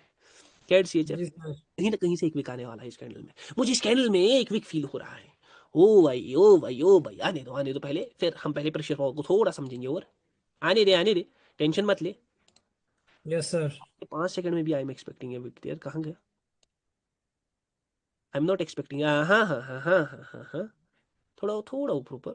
कैट सीएचएफ जी सर। कहीं ना कहीं से एक विक आने वाला है इस कैंडल में, मुझे इस कैंडल में एक विक फील हो रहा है। ओ भाई ओ भाई ओ भाई, आने दो पहले, फिर हम पहले प्रेशर को थोड़ा समझेंगे, और आने दे, टेंशन मत ले। Yes sir. 5 सेकंड में भी I am expecting a wick there, कहाँ गया, आई एम नॉट एक्सपेक्टिंग, हाँ हाँ हाँ हाँ हाँ हाँ हाँ हाँ, थोड़ा थोड़ा ऊपर ऊपर,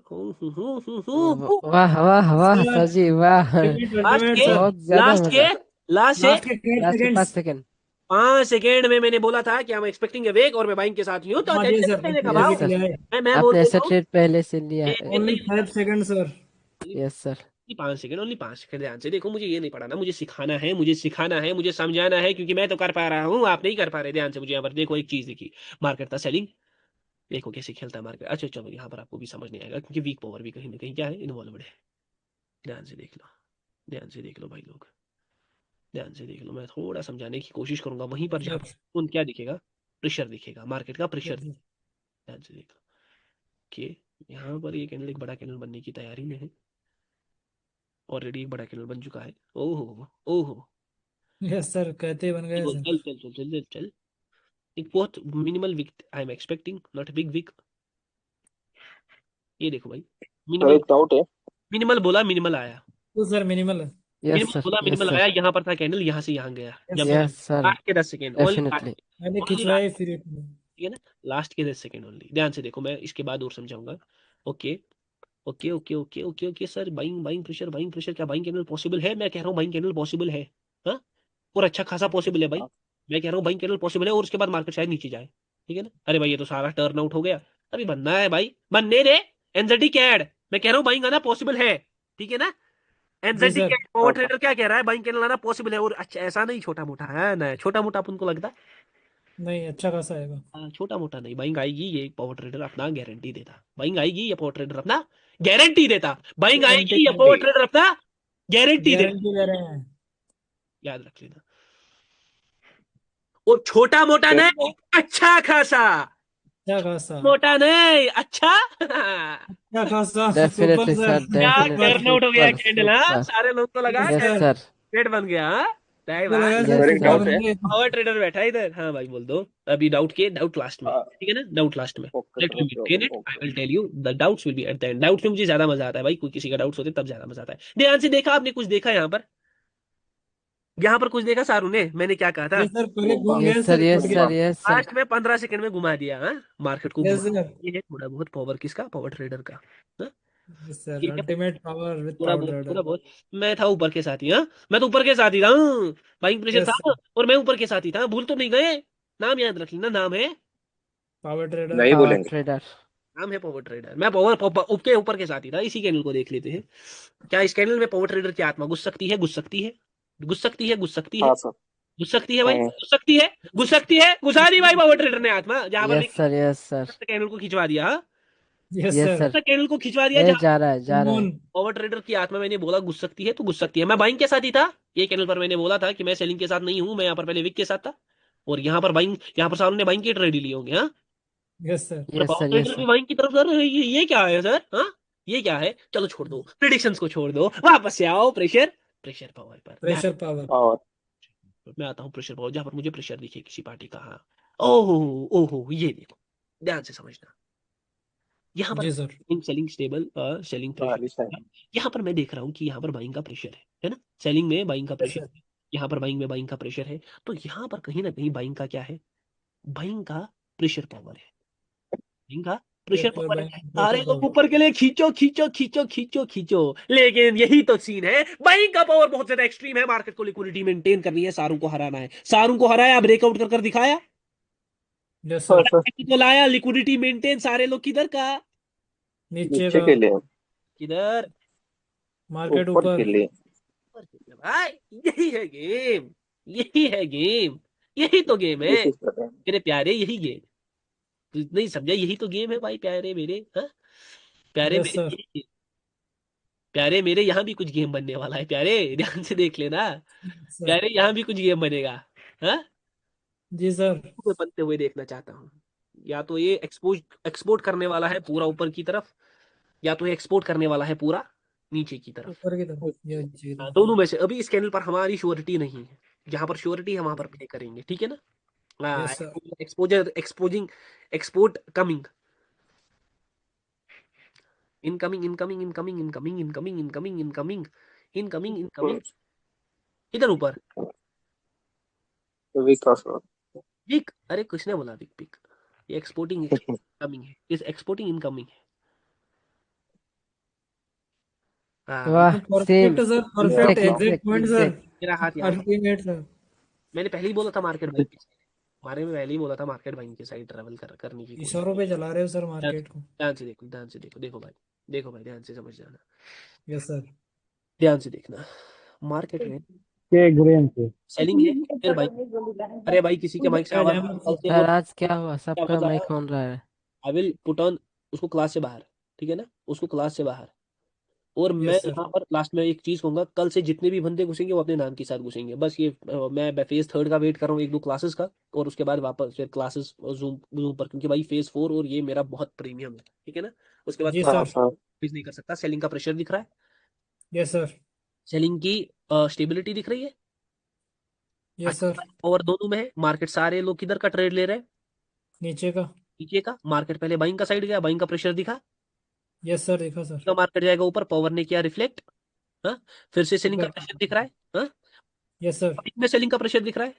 वाह वाह वाह सर सर जी वाह। लास्ट अल्टीमेट के सर। बहुत ज्यादा लास्ट के मजा। लास्ट से लास्ट के 8 लास्ट के 5 सेकंड्स। सेकंड। 5 सेकंड में मैंने बोला था कि हम एक्सपेक्टिंग ए वेक, और मैं बाइंग के साथ ही हूँ, तो हाँ जी टेंशन सर, मत लेने का पहले भाव, यस विक सर। लिया है। मैं बोल आपने ऐसा देता हूँ। ट्रेड पहले से लिया ए, है। ए, ओनली ए, 5 second sir. Yes sir. 5 second, only 5 second, ध्यान से देखो, मुझे ये नहीं पढ़ाना, मुझे सिखाना है, मुझे सिखाना है, मुझे समझाना है, क्योंकि मैं तो कर पा रहा हूँ, आप नहीं कर पा रहे। ध्यान से मुझे यहाँ पर देखो, एक चीज देखी, मार्केट था सेलिंग, देखो कैसे खेलता है मार्केट। अच्छा चलो, यहाँ पर आपको भी समझ नहीं आएगा, क्योंकि वीक पावर भी कहीं ना कहीं क्या है, इन्वॉल्वड है। ध्यान से देख लो, ध्यान से देख लो भाई लोग, ध्यान से देख लो, मैं थोड़ा समझाने की कोशिश करूंगा, वहीं पर जहाँ सर। उन क्या दिखेगा, प्रेशर दिखेगा, मार्केट का प्रेशर। यस ध्यान से देख लो कि यहाँ पर ये कैंडल एक बड़ा कैंडल बनने की तैयारी में है, ऑलरेडी एक बड़ा कैंडल बन चुका है। ओहो ओहो, सर, कहते ही बन गए चल सर। चल चल चल चल चल चल। एक बहुत minimal wick I am expecting, not big wick. ये देखो भाई, सर मिनिमल, एक डाउट है। मिनिमल बोला, मिनिमल आया। तो सर मिनिमल है। यस मिनिमम सर, बोला, यस मिनिमम सर, लगाया, यहाँ पर था कैंडल, यहाँ से यहाँ गया, यस जब सर यस सर, लास्ट के 10 सेकेंड ओनली, डेफिनेटली। मैंने ओनली, खिंचवाई फिर it में। ठीक है ना, लास्ट के 10 सेकेंड ओनली। ध्यान से देखो, मैं इसके बाद और समझाऊंगा। Okay okay okay okay okay okay sir, buying buying pressure, क्या बाइंग कैंडल पॉसिबल है? मैं कह रहा हूँ बाइंग कैंडल पॉसिबल है, हाँ, और अच्छा खासा पॉसिबल है भाई। मैं कह रहा हूँ बाइंग कैंडल पॉसिबल है, और उसके बाद मार्केट शायद नीचे जाए, ठीक है ना। अरे भाई ये तो सारा टर्न आउट हो गया, अभी बनना है भाई, बनने दे। एनजेडी कैड, मैं कह रहा हूँ बाइंग आना पॉसिबल है, ठीक है ना। जी NZD sir, CAD power trader क्या कह रहा है? बाइंग कैंडल आना पॉसिबल है, और अच्छा ऐसा नहीं छोटा मोटा है ना, छोटा मोटा अपन को लगता है। नहीं अच्छा खासा आएगा। छोटा मोटा नहीं, बाइंग आएगी, ये पावर ट्रेडर अपना गारंटी देता। बाइंग आएगी, ये पावर ट्रेडर अपना गारंटी देता। बाइंग गारंटी आएगी, ये पावर ट्रेडर अपना गारंटी देता, गारंटी दे रहे हैं। याद रख लेना। और छोटा मोटा नहीं, अच्छा खासा, अच्छा खासा, मोटा नहीं, अच्छा। अच्छा खासा, सुपर डेफिनेटली सर, सर, क्या सुपर डेफिनेटली, टर्नआउट हो गया सुपर कैंडल, हाँ, सुपर। सारे लोग को लगा यस यस सर, सर, पेट बन गया, हाँ। नहीं को लगा भाई, सर यस एक सुपर सर, डाउट बन है। गए। पावर ट्रेडर बैठा है इधर। हाँ भाई बोल दो, अभी डाउट के, डाउट लास्ट में, हाँ, ठीक है ना, डाउट लास्ट में। Okay let me okay explain it, I okay. Will tell you the doubts will be at the end. Doubts में मुझे ज्यादा मजा आता है भाई, कोई किसी का डाउट्स होते तब ज्यादा मजा आता है। ध्यान से देखा आपने, कुछ देखा यहाँ पर? यहाँ पर कुछ देखा सारू ने, मैंने क्या कहा था? ये सर पहले बोल घूम बा गए यस सर, सर, यस उठ गए। सर, यस सर, लास्ट में 15 सेकंड में घुमा दिया, हाँ, मार्केट को यस घुमा। सर, ये है थोड़ा बहुत पावर किसका? पावर ट्रेडर का, हाँ? यस सर, ये है अल्टीमेट पावर विद थोड़ा पावर बहुत, ट्रेडर। थोड़ा बहुत। मैं था ऊपर के साथ ही, हाँ, मैं तो ऊपर के साथ ही था, बाइंग प्रेशर यस था, सर, और मैं ऊपर के साथ ही था, भूल तो नहीं गए? नाम याद रख लेना, नाम है, पावर ट्रेडर। नहीं पावर बोलेंगे। ट्रेडर। नाम है पावर ट्रेडर। मैं के ऊपर के साथ ही था। इसी कैंडल को देख लेते हैं, क्या इस कैंडल में पावर ट्रेडर की आत्मा घुस सकती है? घुस सकती है, घुस सकती है, घुस सकती है, हाँ सर। घुस सकती है भाई, घुस सकती है, घुस सकती है, घुसा दी भाई पावर ट्रेडर ने आत्मा, जहां पर भी yes sir, yes sir, candle को खिंचवा दिया, हाँ? Yes yes sir, sir. Candle को खिंचवा दिया ए जहां जा रहा है, जा रहा है। मून। पावर ट्रेडर की आत्मा, मैंने बोला घुस सकती है तो घुस सकती है। मैं बाइंग के साथ ही था, ये कैंडल पर मैंने बोला था कि मैं सेलिंग के साथ नहीं हूं, मैं यहाँ पर पहले विक के साथ था, और यहाँ पर बाइंग, यहाँ पर सारों ने बाइंग के ट्रेड लिए होंगे, हाँ। यस सर, और yes power sir, yes trader भी सर, बाइंग की तरफ, सर ये क्या है सर, हाँ? ये क्या है? चलो छोड़ दो, प्रिडिक्शंस को छोड़ दो, वापस से आओ प्रेशर, प्रेशर पावर पर। Pressure power. और मैं आता हूँ प्रेशर पावर, जहां पर मुझे प्रेशर दिखे किसी पार्टी का, हाँ। ओहो, ओहो, ये देखो, ध्यान से समझना। यहाँ पर जी सर, सेलिंग स्टेबल, सेलिंग बारिश है। प्रेशर, यहाँ पर मैं देख रहा हूँ कि यहाँ पर बाइंग का प्रेशर है ना, सेलिंग में बाइंग का यस प्रेशर सर, है, यहाँ पर बाइंग में बाइंग का प्रेशर है। तो यहाँ पर कहीं ना कहीं बाइंग का क्या है? बाइंग का प्रेशर पावर है, बाइंग का प्रेशर यस सर, पावर है। बैंक सारे प्रेशर लोग पावर। ऊपर के लिए खींचो खींचो खींचो खींचो खींचो, लेकिन यही तो सीन है, बाइंग का पावर बहुत ज्यादा एक्सट्रीम है। मार्केट को लिक्विडिटी मेंटेन करनी है, सारों को हराना है, सारों को हराया, ब्रेकआउट कर कर दिखाया, यस हाँ सर, सर। को लाया, लिक्विडिटी मेंटेन, सारे लोग किधर का? नीचे नीचे का, के लिए, किधर? मार्केट ऊपर के ऊपर। लिए। भाई यही है गेम, यही है गेम, यही तो गेम है दिस इज द मेरे प्यारे, यही गेम। तू नहीं समझा? यही तो गेम है भाई, प्यारे मेरे, हाँ, प्यारे यस मेरे, सर, यही- प्यारे मेरे, यहाँ भी कुछ गेम बनने वाला है प्यारे, ध्यान से देख लेना। सर, प्यारे यहाँ भी कुछ गेम बनेगा, हाँ, जी सर, मैं बनते हुए देखना चाहता हूँ। या तो ये एक्सपोर्ट करने वाला है पूरा ऊपर की तरफ, या तो ये एक्सपोर्ट करने वाला है पूरा नीचे की तरफ। ऊपर की तरफ, ये जी हाँ, तरफ। दोनों में से अभी इस कैनल पर हमारी श्योरिटी नहीं है, जहां पर श्योरिटी है वहां पर प्ले करेंगे, ठीक है ना। हाँ, yes sir, exposure, exposing, export coming, incoming incoming incoming incoming incoming incoming incoming incoming incoming, इधर ऊपर विकास सर। विक, अरे कुछ ने बोला विक पिक, ये एक्सपोर्टिंग कमिंग है, इस एक्सपोर्टिंग इनकमिंग है, हाँ। वाह, same, perfect sir, perfect exact, exact exact, point sir, exact. मेरा हाथ यहाँ पर, अल्टीमेट सर। मैंने पहले ही बोला था मार्केट बाइंग की साइड, हमारे में पहले ही बोला था मार्केट बाइंग की साइड ट्रेवल करने की कोशिश। इशारों पे चला रहे हो सर ध्यान मार्केट को। ध्यान से देखो, ध्यान से देखो, देखो भाई, देखो भाई, ध्यान से समझ जाना, यस सर, ध्यान से देखना। मार्केट में के ग्रेन से सेलिंग है, फिर बाइंग। अरे भाई किसी के माइक से क्या आवाज, जहमत कल सर। से वो सर आज क्या हुआ, सबका आवाज माइक आया, ऑन रहा है। आई विल पुट ऑन उसको क्लास से बाहर, ठीक है ना, उसको क्लास से बाहर। और मैं यस सर, यहाँ पर लास्ट में एक चीज कहूंगा, कल से जितने भी बंदे घुसेंगे वो अपने नाम के साथ घुसेंगे, बस ये मैं फेज 3 का वेट कर रहा हूँ, एक दो क्लासेस का, और उसके बाद वापस फिर क्लासेस जूम जूम पर, क्योंकि भाई फेज 4 और ये मेरा बहुत प्रीमियम है, ठीक है ना। उसके बाद जी हाँ सर, सर। कुछ नहीं कर सकता, सेलिंग का प्रेशर दिख रहा है, यस सर, सेलिंग की स्टेबिलिटी दिख रही है, यस सर, और दोनों में है। मार्केट सारे लोग किधर का ट्रेड ले रहे हैं? नीचे का। नीचे का। मार्केट पहले बाइंग का साइड गया, बाइंग का प्रेशर दिखा, यस सर, देखा सर। तो मार्केट जाएगा ऊपर, पावर ने किया रिफ्लेक्ट, हाँ, फिर से सेलिंग का ऊपर प्रेशर दिख रहा है। हाँ, यस सर में सेलिंग का प्रेशर दिख रहा है,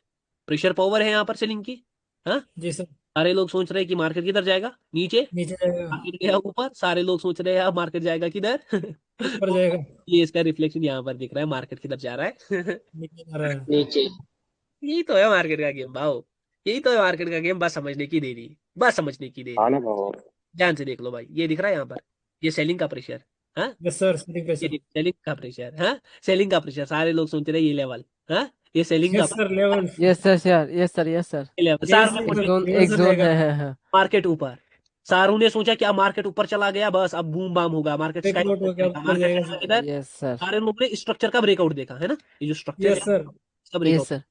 प्रेशर पावर है यहाँ पर सेलिंग की। हाँ, जी सर सारे लोग सोच रहे हैं कि मार्केट किधर जाएगा, नीचे, नीचे जाएगा मार्केट गया ऊपर, सारे लोग सोच रहे हैं मार्केट जाएगा किधर। ऊपर जाएगा ये इसका रिफ्लेक्शन यहाँ पर दिख रहा है, मार्केट किधर जा रहा है। नीचे जा रहा है नीचे। यही तो है मार्केट का गेम भाव, यही तो है मार्केट का गेम, बस समझने की देरी, बस समझने की देरी। हाँ ना भाव। ध्यान से देख लो भाई, ये दिख रहा है यहाँ पर, ये सेलिंग का प्रेशर। हाँ, यस सर सेलिंग ये प्रेशर सेलिंग का प्रेशर। हाँ, सेलिंग का प्रेशर, सारे लोग सोच रहे हैं ये लेवल। हाँ, ये सेलिंग का yes sir level yes sir sir, yes sir, yes sir. Level, level सारों ने एक ऊपर जोन, लेवल एक सर जोन जाएगा है, हाँ। मार्केट ऊपर, सारों ने सोचा कि अब मार्केट ऊपर चला गया, बस अब बूम बाम होगा, मार्केट स्काई ब्रेकआउट हो गया ऊपर मार्केट जाएगा जाएगा सीधा किधर। यस सर, सारे लोगों ने स्ट्रक्चर का ब्रेकआउट देखा है ना, ये जो स्ट्रक्चर है यस सर इसका यस ब्रेकआउट, सर।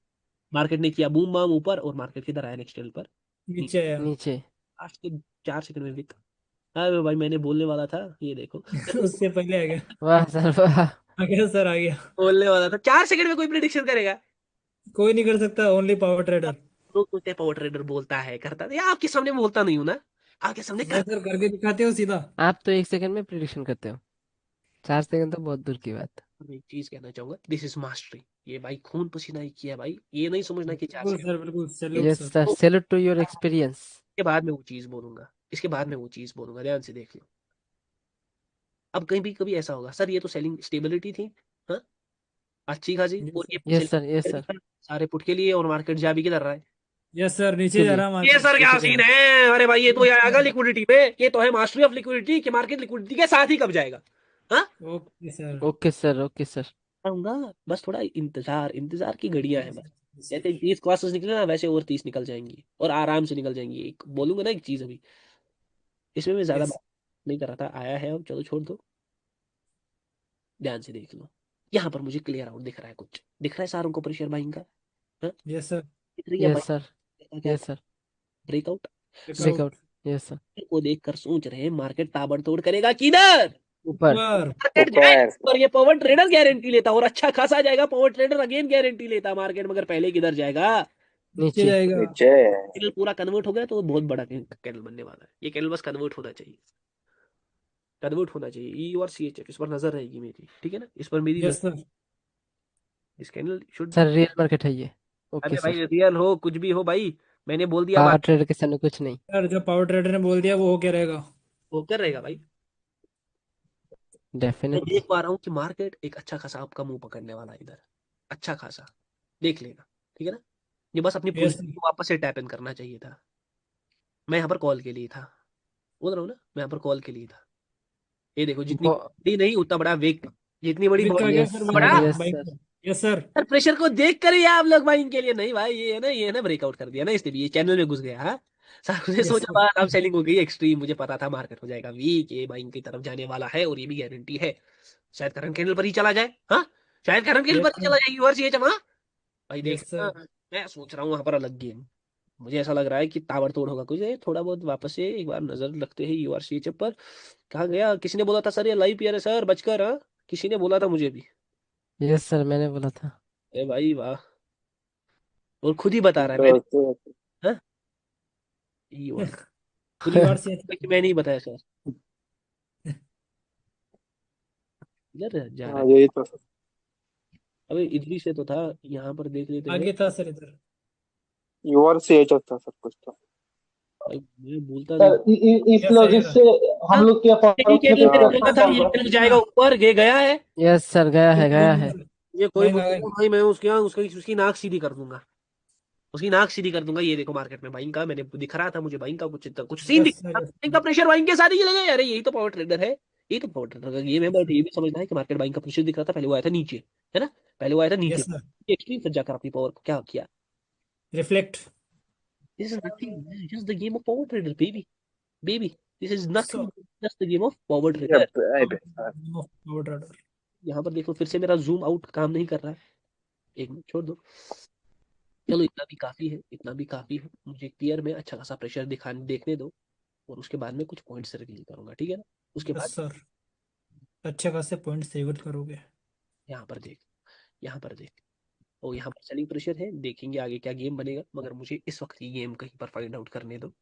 मार्केट ने किया बूम बाम ऊपर, और मार्केट किधर आया नेक्स्ट लेवल पर, नीचे आया नीचे। लास्ट के 4 सेकंड में भी। अरे भाई मैंने बोलने वाला था, ये देखो। उससे पहले आ गया वाह सर वाह। आ गया सर आ गया बोलने वाला था, 4 सेकंड में कोई प्रिडिक्शन करेगा। कोई नहीं कर सकता ओनली पावर ट्रेडर लोग सोचते हैं पावर ट्रेडर बोलता है करता है, ये आपके सामने बोलता नहीं हूं ना, आपके सामने मैं कर। सर करके दिखाते हो सीधा आप तो 1 सेकंड में प्रिडिक्शन करते हो, 4 सेकंड तो बहुत दूर की बात। मैं एक चीज कहना चाहूंगा, दिस इज मास्टरी, ये भाई खून पसीना ही किया भाई, ये नहीं समझना कि चार बिल्कुल सेकंड सर बिल्कुल सैल्यूट यस सर सर, तो सैल्यूट टू योर एक्सपीरियंस। इसके बाद में वो चीज बोलूंगा, इसके बाद में वो चीज बोलूंगा, ध्यान से देख लो। अब कहीं भी कभी ऐसा होगा सर, ये तो सेलिंग स्टेबिलिटी थी, हाँ, अच्छी खासी, और ये yes sir, yes sir. Selling सारे पुट के लिए, और मार्केट जा भी किधर रहा है। यस सर नीचे जा चलिए। रहा ये मार्केट सर क्या नीचे जा सीन रहा है, अरे भाई ये तो आएगा लिक्विडिटी पे, ये तो है मास्टरी ऑफ लिक्विडिटी कि मार्केट लिक्विडिटी के साथ ही कब जाएगा। हाँ, okay sir okay sir, okay sir. कहूंगा बस थोड़ा इंतजार, इंतजार की घड़ियां हैं बस। जैसे 30 क्लासेस निकले ना, वैसे और 30 निकल जाएंगी, और आराम से निकल जाएंगी। एक बोलूंगा ना एक चीज अभी, इसमें मैं ज्यादा यस बात नहीं कर रहा था, आया है अब चलो छोड़ दो। ध्यान से देख लो, यहाँ पर मुझे क्लियर आउट दिख रहा है, कुछ दिख रहा है सारों को प्रेशर बाइंग का। हाँ, यस सर दिख रही है यस सर, बाइंग क्या, yes sir. Breakout breakout breakout. Yes sir. को देखकर सोच रहे हैं मार्केट ताबड़तोड़ करेगा किधर, ऊपर। ऊपर मार्केट जाए। ऊपर। और ये पावर ट्रेडर गारंटी लेता, और अच्छा खासा जाएगा पावर ट्रेडर, अगेन गारंटी लेता मार्केट, मगर पहले किधर जाएगा। नीचे नीचे। जाएगा नीचे। कैंडल पूरा कन्वर्ट हो गया तो बहुत बड़ा कैंडल बनने वाला है, ये कैंडल बस कन्वर्ट होना चाहिए, कन्वर्ट होना चाहिए। ई और सी एच एफ, इस पर नजर रहेगी मेरी, ठीक है ना, इस पर मेरी यस नजर, सर इस candle should. Sir real market है ये। ओके अरे सर। भाई रियल हो कुछ भी हो भाई, मैंने बोल दिया पावर बात, ट्रेडर के सामने कुछ नहीं। सर जो पावर ट्रेडर ने बोल दिया वो हो क्या रहेगा वो कर रहेगा भाई। मैं डेफिनेटली। देख पा रहा हूँ कि मार्केट एक अच्छा खासा आपका मुंह पकड़ने वाला है इधर, अच्छा खासा, देख लेना, ठीक है ना। ये बस अपनी यस पोजीशन को वापस से टैप इन करना चाहिए था। मैं यहाँ पर कॉल के लिए था, बोल रहा हूँ ना, मैं यहाँ पर कॉल के लिए था। ये देखो, जितनी बड़ी नहीं उतना बड़ा वेग, जितनी बड़ी विक आ बॉडी गया यस सर बड़ा। Sir, buying yes buying sir. Yes sir sir pressure को देख कर ही आप लोग बाइंग के लिए नहीं भाई, ये है ना ब्रेकआउट कर दिया ना इसने भी, ये चैनल में घुस गया। हाँ, सर ने यस सोचा सर बात अब सेलिंग हो गई एक्सट्रीम, मुझे पता था मार्केट हो जाएगा वीक, ये बाइंग की तरफ जाने वाला है, और ये भी गारंटी है, शायद करंट कैंडल पर ही चला जाए। हाँ, शायद करंट कैंडल यस पर ही चला जाए, यूआर सीएच। हाँ भाई देख, यस सर मैं सोच रहा हूँ वहां पर अलग गेम, मुझे ऐसा लग रहा है कि ताबड़तोड़ होगा कुछ, थोड़ा बहुत वापस से एक बार नजर रखते हैं यूआर सीएच पर। कहाँ गया, किसी ने बोला था सर ये लाइव पीयर है सर बचकर, हाँ, किसी ने बोला था मुझे भी। यस सर, मैंने बोला था। अरे भाई वाह, और खुद ही बता रहा है मैंने। तो हाँ, यूआर खुद ही यूआर से कि मैंने ही बताया सर, इधर जा रहा हाँ है। यही तो सर। अबे इधर ही से तो था, यहाँ पर देख लेते हैं। आगे था सर इधर यूआर से एच था सब कुछ तो। भाई मैं भूलता नहीं। सर इस यस सर लॉजिक इधर से हाँ, हम लोग क्या यही परोक्ष कैंडल मैंने ट्रेड बोला कर था, ये सकते कैंडल जाएगा ऊपर, ये गया है। यस सर, गया है, गया है। ये कोई बाइंग आ बोलेगा गई भाई मैं उसके यहाँ उसकी नाक सीधी कर दूंगा, उसकी नाक सीधी कर दूंगा। ये देखो मार्केट में बाइंग का, मैंने दिख रहा था मुझे बाइंग का कुछ कुछ सीन दिख यस रहा था, सर यस बाइंग का प्रेशर बाइंग के साथ ही चले गए। अरे यही तो पावर ट्रेडर है, यही तो पावर ट्रेडर का गेम है, बट ये भी समझना है कि मार्केट बाइंग का प्रेशर दिख रहा था, पहले वो आया था नीचे, है ना, पहले वो आया था नीचे, यस सर एक्सट्रीम से जाकर अपनी पावर को क्या किया। Reflect this is nothing, just the game of power trader baby, baby, this is so nothing, just the game of power ये ट्रेडर। पावर ट्रेडर यहाँ पर देखो फिर से मेरा जूम आउट काम नहीं कर रहा है, एक मिनट छोड़ दो। चलो इतना भी काफी है, इतना भी काफी है, मुझे क्लियर में अच्छा खासा प्रेशर दिखाने देखने दो, और उसके बाद में कुछ पॉइंट्स रिवील करूंगा, ठीक है ना। उसके बाद यस सर अच्छे खासे पॉइंट सेव करोगे यहाँ पर देख, यहाँ पर देख, और यहाँ पर सेलिंग प्रेशर है, देखेंगे आगे क्या गेम बनेगा, मगर मुझे इस वक्त ये गेम कहीं पर फाइंड आउट करने दो।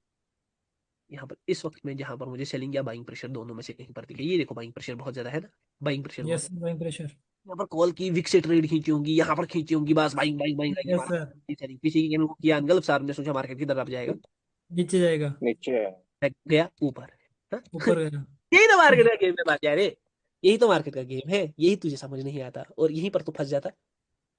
यहाँ पर इस वक्त में जहां पर मुझे सेलिंग या बाइंग प्रेशर दोनों में से कहीं पर दिखे, ये देखो बाइंग प्रेशर बहुत ज्यादा है ना, बाइंग प्रेशर बहुत, यस बाइंग प्रेशर यहाँ पर कॉल की विक से ट्रेड खींची होंगी, यहाँ पर खींची होंगी, बस buying buying buying buying yes sir, market किसी की को किया अनगल्फ, साहब ने सोचा मार्केट की तरफ जाएगा, नीचे जाएगा, नीचे है। गया ऊपर। हाँ? ऊपर गया। यही तो मार्केट का गेम है बात यार, यही तो मार्केट का गेम है, यही तुझे समझ नहीं आता और यहीं पर तो फंस जाता,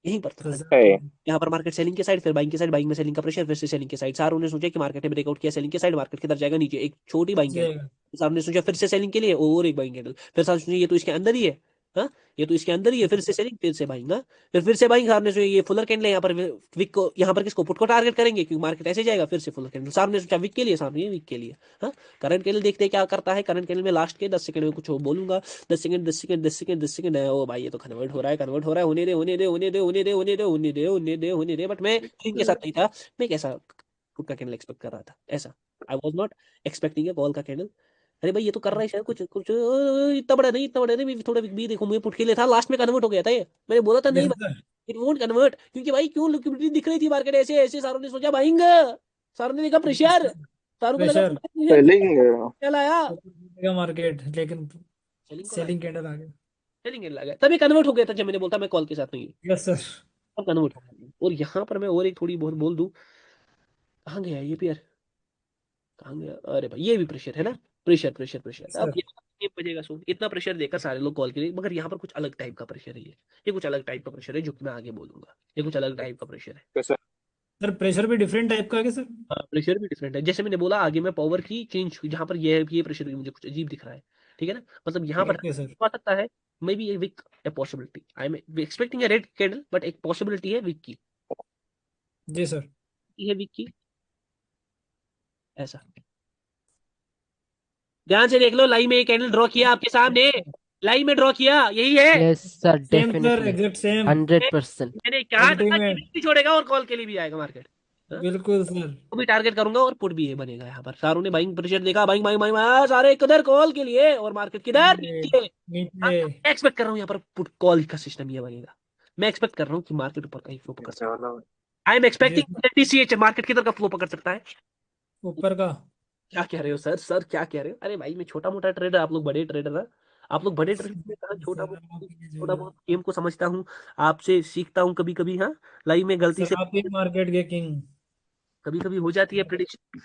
यहीं पर तो फंस फंसा जाता। है। यहाँ पर मार्केट सेलिंग के साइड, फिर बाइंग के साइड, बाइंग में सेलिंग का प्रेशर, फिर से सेलिंग के साइड। सारों ने सोचा कि मार्केट ने ब्रेकआउट किया सेलिंग के साइड, मार्केट किधर जाएगा, नीचे एक छोटी बाइंग कैंडल। जाएगा। सामने सोचा फिर से सेलिंग के लिए और एक बाइंग कैंडल, फिर सामने सोचा ये तो इसके अंदर ही है। हाँ, ये तो इसके अंदर ही है, फिर से सेलिंग, फिर से बाइंग। हाँ, फिर से बाइंग। सामने सोचा ये फुलर कैंडल है, यहाँ पर विक को, यहाँ पर किसको, पुट को टारगेट करेंगे क्योंकि मार्केट ऐसे जाएगा, फिर से फुलर कैंडल। सामने सोचा विक के लिए, सामने विक के लिए। हाँ, करंट कैंडल देखते हैं क्या करता है। करंट कैंडल में लास्ट के 10 सेकंड में कुछ बोलूंगा, 10 सेकंड 10 सेकंड 10 सेकंड 10 सेकंड है। ओ भाई ये तो कन्वर्ट हो रहा है, कन्वर्ट हो रहा है, होने दे होने दे होने दे होने दे होने दे होने दे होने दे होने दे। बट मैं इनके साथ नहीं था, मैं कैसा पुट का कैंडल एक्सपेक्ट कर रहा था, ऐसा I was not expecting A call का कैंडल। अरे भाई ये तो कर रहा है शायद कुछ कुछ, इतना बड़ा नहीं, इतना बड़ा नहीं, मैं थोड़ा भी देखूं, मैं पुट के लिए था, लास्ट में कन्वर्ट हो गया था ये। मैंने बोला था नहीं यस भाई, सर, इट वोंट कन्वर्ट, क्योंकि भाई क्यों लिक्विडिटी दिख रही थी मार्केट ऐसे ऐसे। सारों ने सोचा बाइंग, सारों ने देखा प्रेशर, सारों को लगा प्रेशर, सेलिंग। चल आया, मार्केट, लेकिन सेलिंग को सेलिंग कैंडल आ गया। सेलिंग लगा, तभी कन्वर्ट हो गया था जब मैंने बोलता मैं कॉल के साथ नहीं हूँ, यस सर, अब कन्वर्ट हो गया। और यहाँ पर मैं और एक थोड़ी बहुत बोल दूं, कहाँ गया ये पेयर, कहाँ गया, अरे भाई ये भी प्रेशर है ना, प्रेशर प्रेशर प्रेशर। अब सर ये बजेगा सो, इतना प्रेशर देकर सारे लोग कॉल के लिए, मगर यहाँ पर कुछ अलग टाइप का प्रेशर है, ये कुछ अलग टाइप का प्रेशर है जो कि मैं आगे बोलूंगा, ये कुछ अलग टाइप का प्रेशर है। कैसे? सर प्रेशर भी डिफरेंट टाइप का है क्या सर? हाँ, प्रेशर भी डिफरेंट है, जैसे मैंने बोला आगे मैं पावर की चेंज, जहाँ पर ये प्रेशर भी मुझे कुछ अजीब दिख रहा है, ठीक है ना, मतलब यहाँ पर ओके सर, आ सकता है, maybe a wick, a possibility, I am expecting a red candle, but एक पॉसिबिलिटी है विक की, जी सर, ये है विक की, ऐसा। ध्यान से देख लो, लाइव में एक कैंडल ड्रॉ किया आपके सामने, लाइव में ड्रॉ किया, यही है। Yes sir, same sir, definitely exact same, 100%। मैंने कहा था कि अल्टीमेट, विक भी छोड़ेगा और कॉल के लिए भी आएगा मार्केट, बिल्कुल सर, वो भी टारगेट करूंगा और पुट भी ये बनेगा। यहाँ पर सारों ने बाइंग प्रेशर देखा, बाइंग बाइंग बाइंग बाइंग, सारे किधर कॉल के लिए और मार्केट किधर नीचे, नीचे। नीचे, एक्सपेक्ट कर रहा हूँ यहाँ पर पुट कॉल का सिस्टम ये बनेगा, मैं एक्सपेक्ट कर रहा हूँ कि मार्केट ऊपर का ही फ्लो पकड़ नीचे सकता वाला। है। आई एम जी एक्सपेक्टिंग टीसीएच मार्केट किधर का फ्लो पकड़ सकता है। ऊपर का, क्या कह रहे हो सर, सर क्या कह रहे हो, अरे भाई मैं छोटा मोटा ट्रेडर, आप लोग बड़े ट्रेडर है, आप लोग बड़े ट्रेडर, मैं कहा छोटा सर मोटा, आप ये थोड़ा जो, बहुत गेम को समझता हूँ, आपसे सीखता हूँ कभी कभी। हाँ, लाइव में गलती सर से आप ही मार्केट के किंग। कभी कभी हो जाती है प्रिडिक्शन,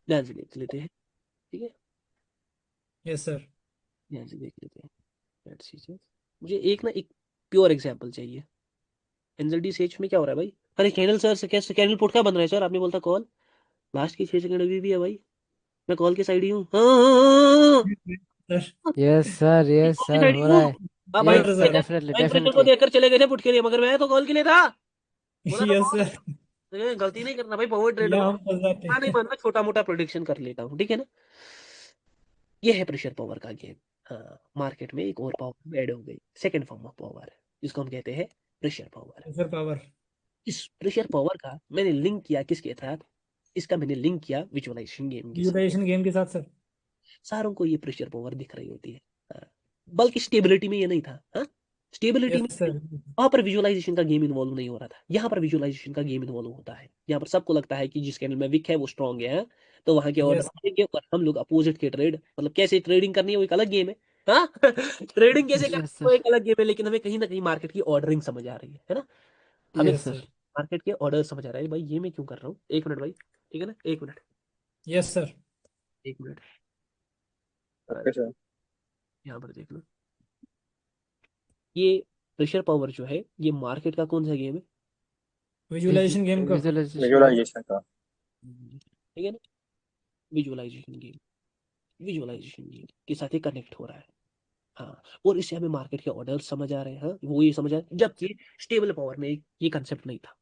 ध्यान से देख लेते हैं, ठीक है, यस सर, ध्यान से देख लेते हैं। Let's see, मुझे एक ना एक प्योर एग्जांपल चाहिए। एनजलडी सेज में क्या हो रहा है भाई, अरे कैंडल सर से कैसे कैंडल पुट का बन रहा है सर, आपने बोलता कॉल, लास्ट की 6 सेकंड अभी भी है भाई, मैं कॉल के साइड ही हूँ। हाँ हाँ, हाँ, हाँ, सर, मैं यस कॉल के सर, साइड ही हो हूँ। रहा है। हाँ भाई, sir yes sir, sir, definitely time pressure को डेफिनेटली। देखकर चले गए थे पुट के लिए, मगर मैं तो कॉल के लिए था, बोला था यस कॉल। सर, गलती नहीं करना भाई, पावर ट्रेडर या हूँ, हम फंस जाते हाँ नहीं हैं। मानना, छोटा मोटा प्रोडिक्शन कर लेता हूँ, ठीक है ना। ये है प्रेशर पावर का गेम। हाँ, मार्केट में एक और पावर ऐड हो गई, सेकंड फॉर्म ऑफ पावर, जिसको हम कहते हैं प्रेशर पावर। सर पावर, इस प्रेशर पावर का मैंने लिंक किया किसके साथ, इसका मैंने लिंक किया विजुअलाइजेशन गेम के साथ। विजुलाइजेशन गेम के साथ सर, सारों को ये प्रेशर पावर दिख रही होती है, हाँ। बल्कि स्टेबिलिटी में ये नहीं था, हाँ, स्टेबिलिटी में यस सर, वहां पर विजुअलाइजेशन का गेम इन्वॉल्व नहीं हो रहा था, यहाँ पर विजुअलाइजेशन का गेम इन्वॉल्व होता है। यहाँ पर सबको लगता है कि जिस कैंडल में विक है वो स्ट्रांग है, हाँ? तो वहां के ऑर्डर यस, आएंगे और हम लोग अपोजिट के ट्रेड, मतलब कैसे ट्रेडिंग करनी है वो एक अलग गेम है, हाँ। ट्रेडिंग कैसे करनी यस है वो सर, एक अलग गेम है, लेकिन हमें कहीं ना कहीं मार्केट की ऑर्डरिंग समझ आ रही है ना, हमें yes yes sir. Sir, market के ऑर्डर समझ आ रहा है भाई, ये मैं क्यों कर रहा हूँ, एक मिनट भाई, ठीक है ना, एक मिनट, यस सर, एक मिनट, ओके सर। यहाँ पर देख लो, ये प्रेशर पावर जो है ये मार्केट का कौन सा गेम है, विजुलाइजेशन गेम का, विजुअलाइजेशन गेम। विजुअलाइजेशन का। ठीक है ना, विजुअलाइजेशन गेम, विजुअलाइजेशन गेम के साथ ही कनेक्ट हो रहा है। हाँ, और इससे हमें मार्केट के ऑर्डर समझ आ रहे हैं, हाँ, वो ये समझ आ रहे हैं, जबकि स्टेबल पावर में ये कंसेप्ट नहीं था,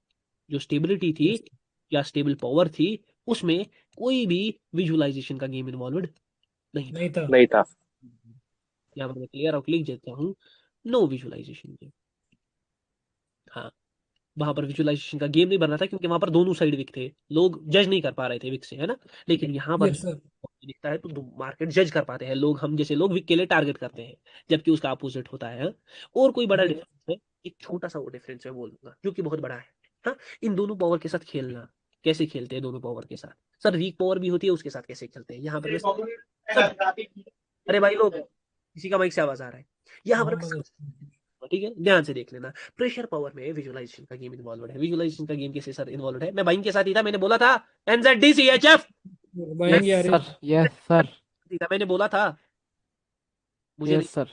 जो स्टेबिलिटी थी यस या स्टेबल पावर थी उसमें कोई भी विजुअलाइजेशन का गेम इन्वॉल्व नहीं नहीं था। था, नहीं था। यहाँ पर मैं क्लियर आउट लिख देता हूँ, नो विजुअलाइजेशन गेम। हाँ, वहां पर विजुअलाइजेशन का गेम नहीं बन रहा था क्योंकि वहां पर दोनों साइड विक थे, लोग जज नहीं कर पा रहे थे विक से, है ना, लेकिन यहाँ पर यस सर, दिखता है तो मार्केट जज कर पाते हैं लोग, हम जैसे लोग विक के लिए टारगेट करते हैं, जबकि उसका अपोजिट होता है, हाँ? और कोई बड़ा डिफरेंस है, एक छोटा सा वो डिफरेंस मैं बोल दूंगा जो कि बहुत बड़ा है, हाँ, इन दोनों पावर के साथ खेलना, कैसे खेलते हैं दोनों पावर के साथ, सर वीक पावर भी होती है उसके साथ कैसे खेलते हैं, यहाँ पर मैं सब, अरे भाई लोग, किसी का माइक से आवाज आ रहा है, यहाँ पर हाँ, ठीक है, ध्यान से देख लेना। प्रेशर पावर में विजुअलाइजेशन का गेम इन्वॉल्व है। विजुअलाइजेशन का गेम कैसे सर इन्वॉल्व है? मैं बाइंग के साथ ही था, मैंने बोला था NZDCHF बाइंग आ यस रही है। सर, यस सर, मैंने बोला था। मुझे यस सर।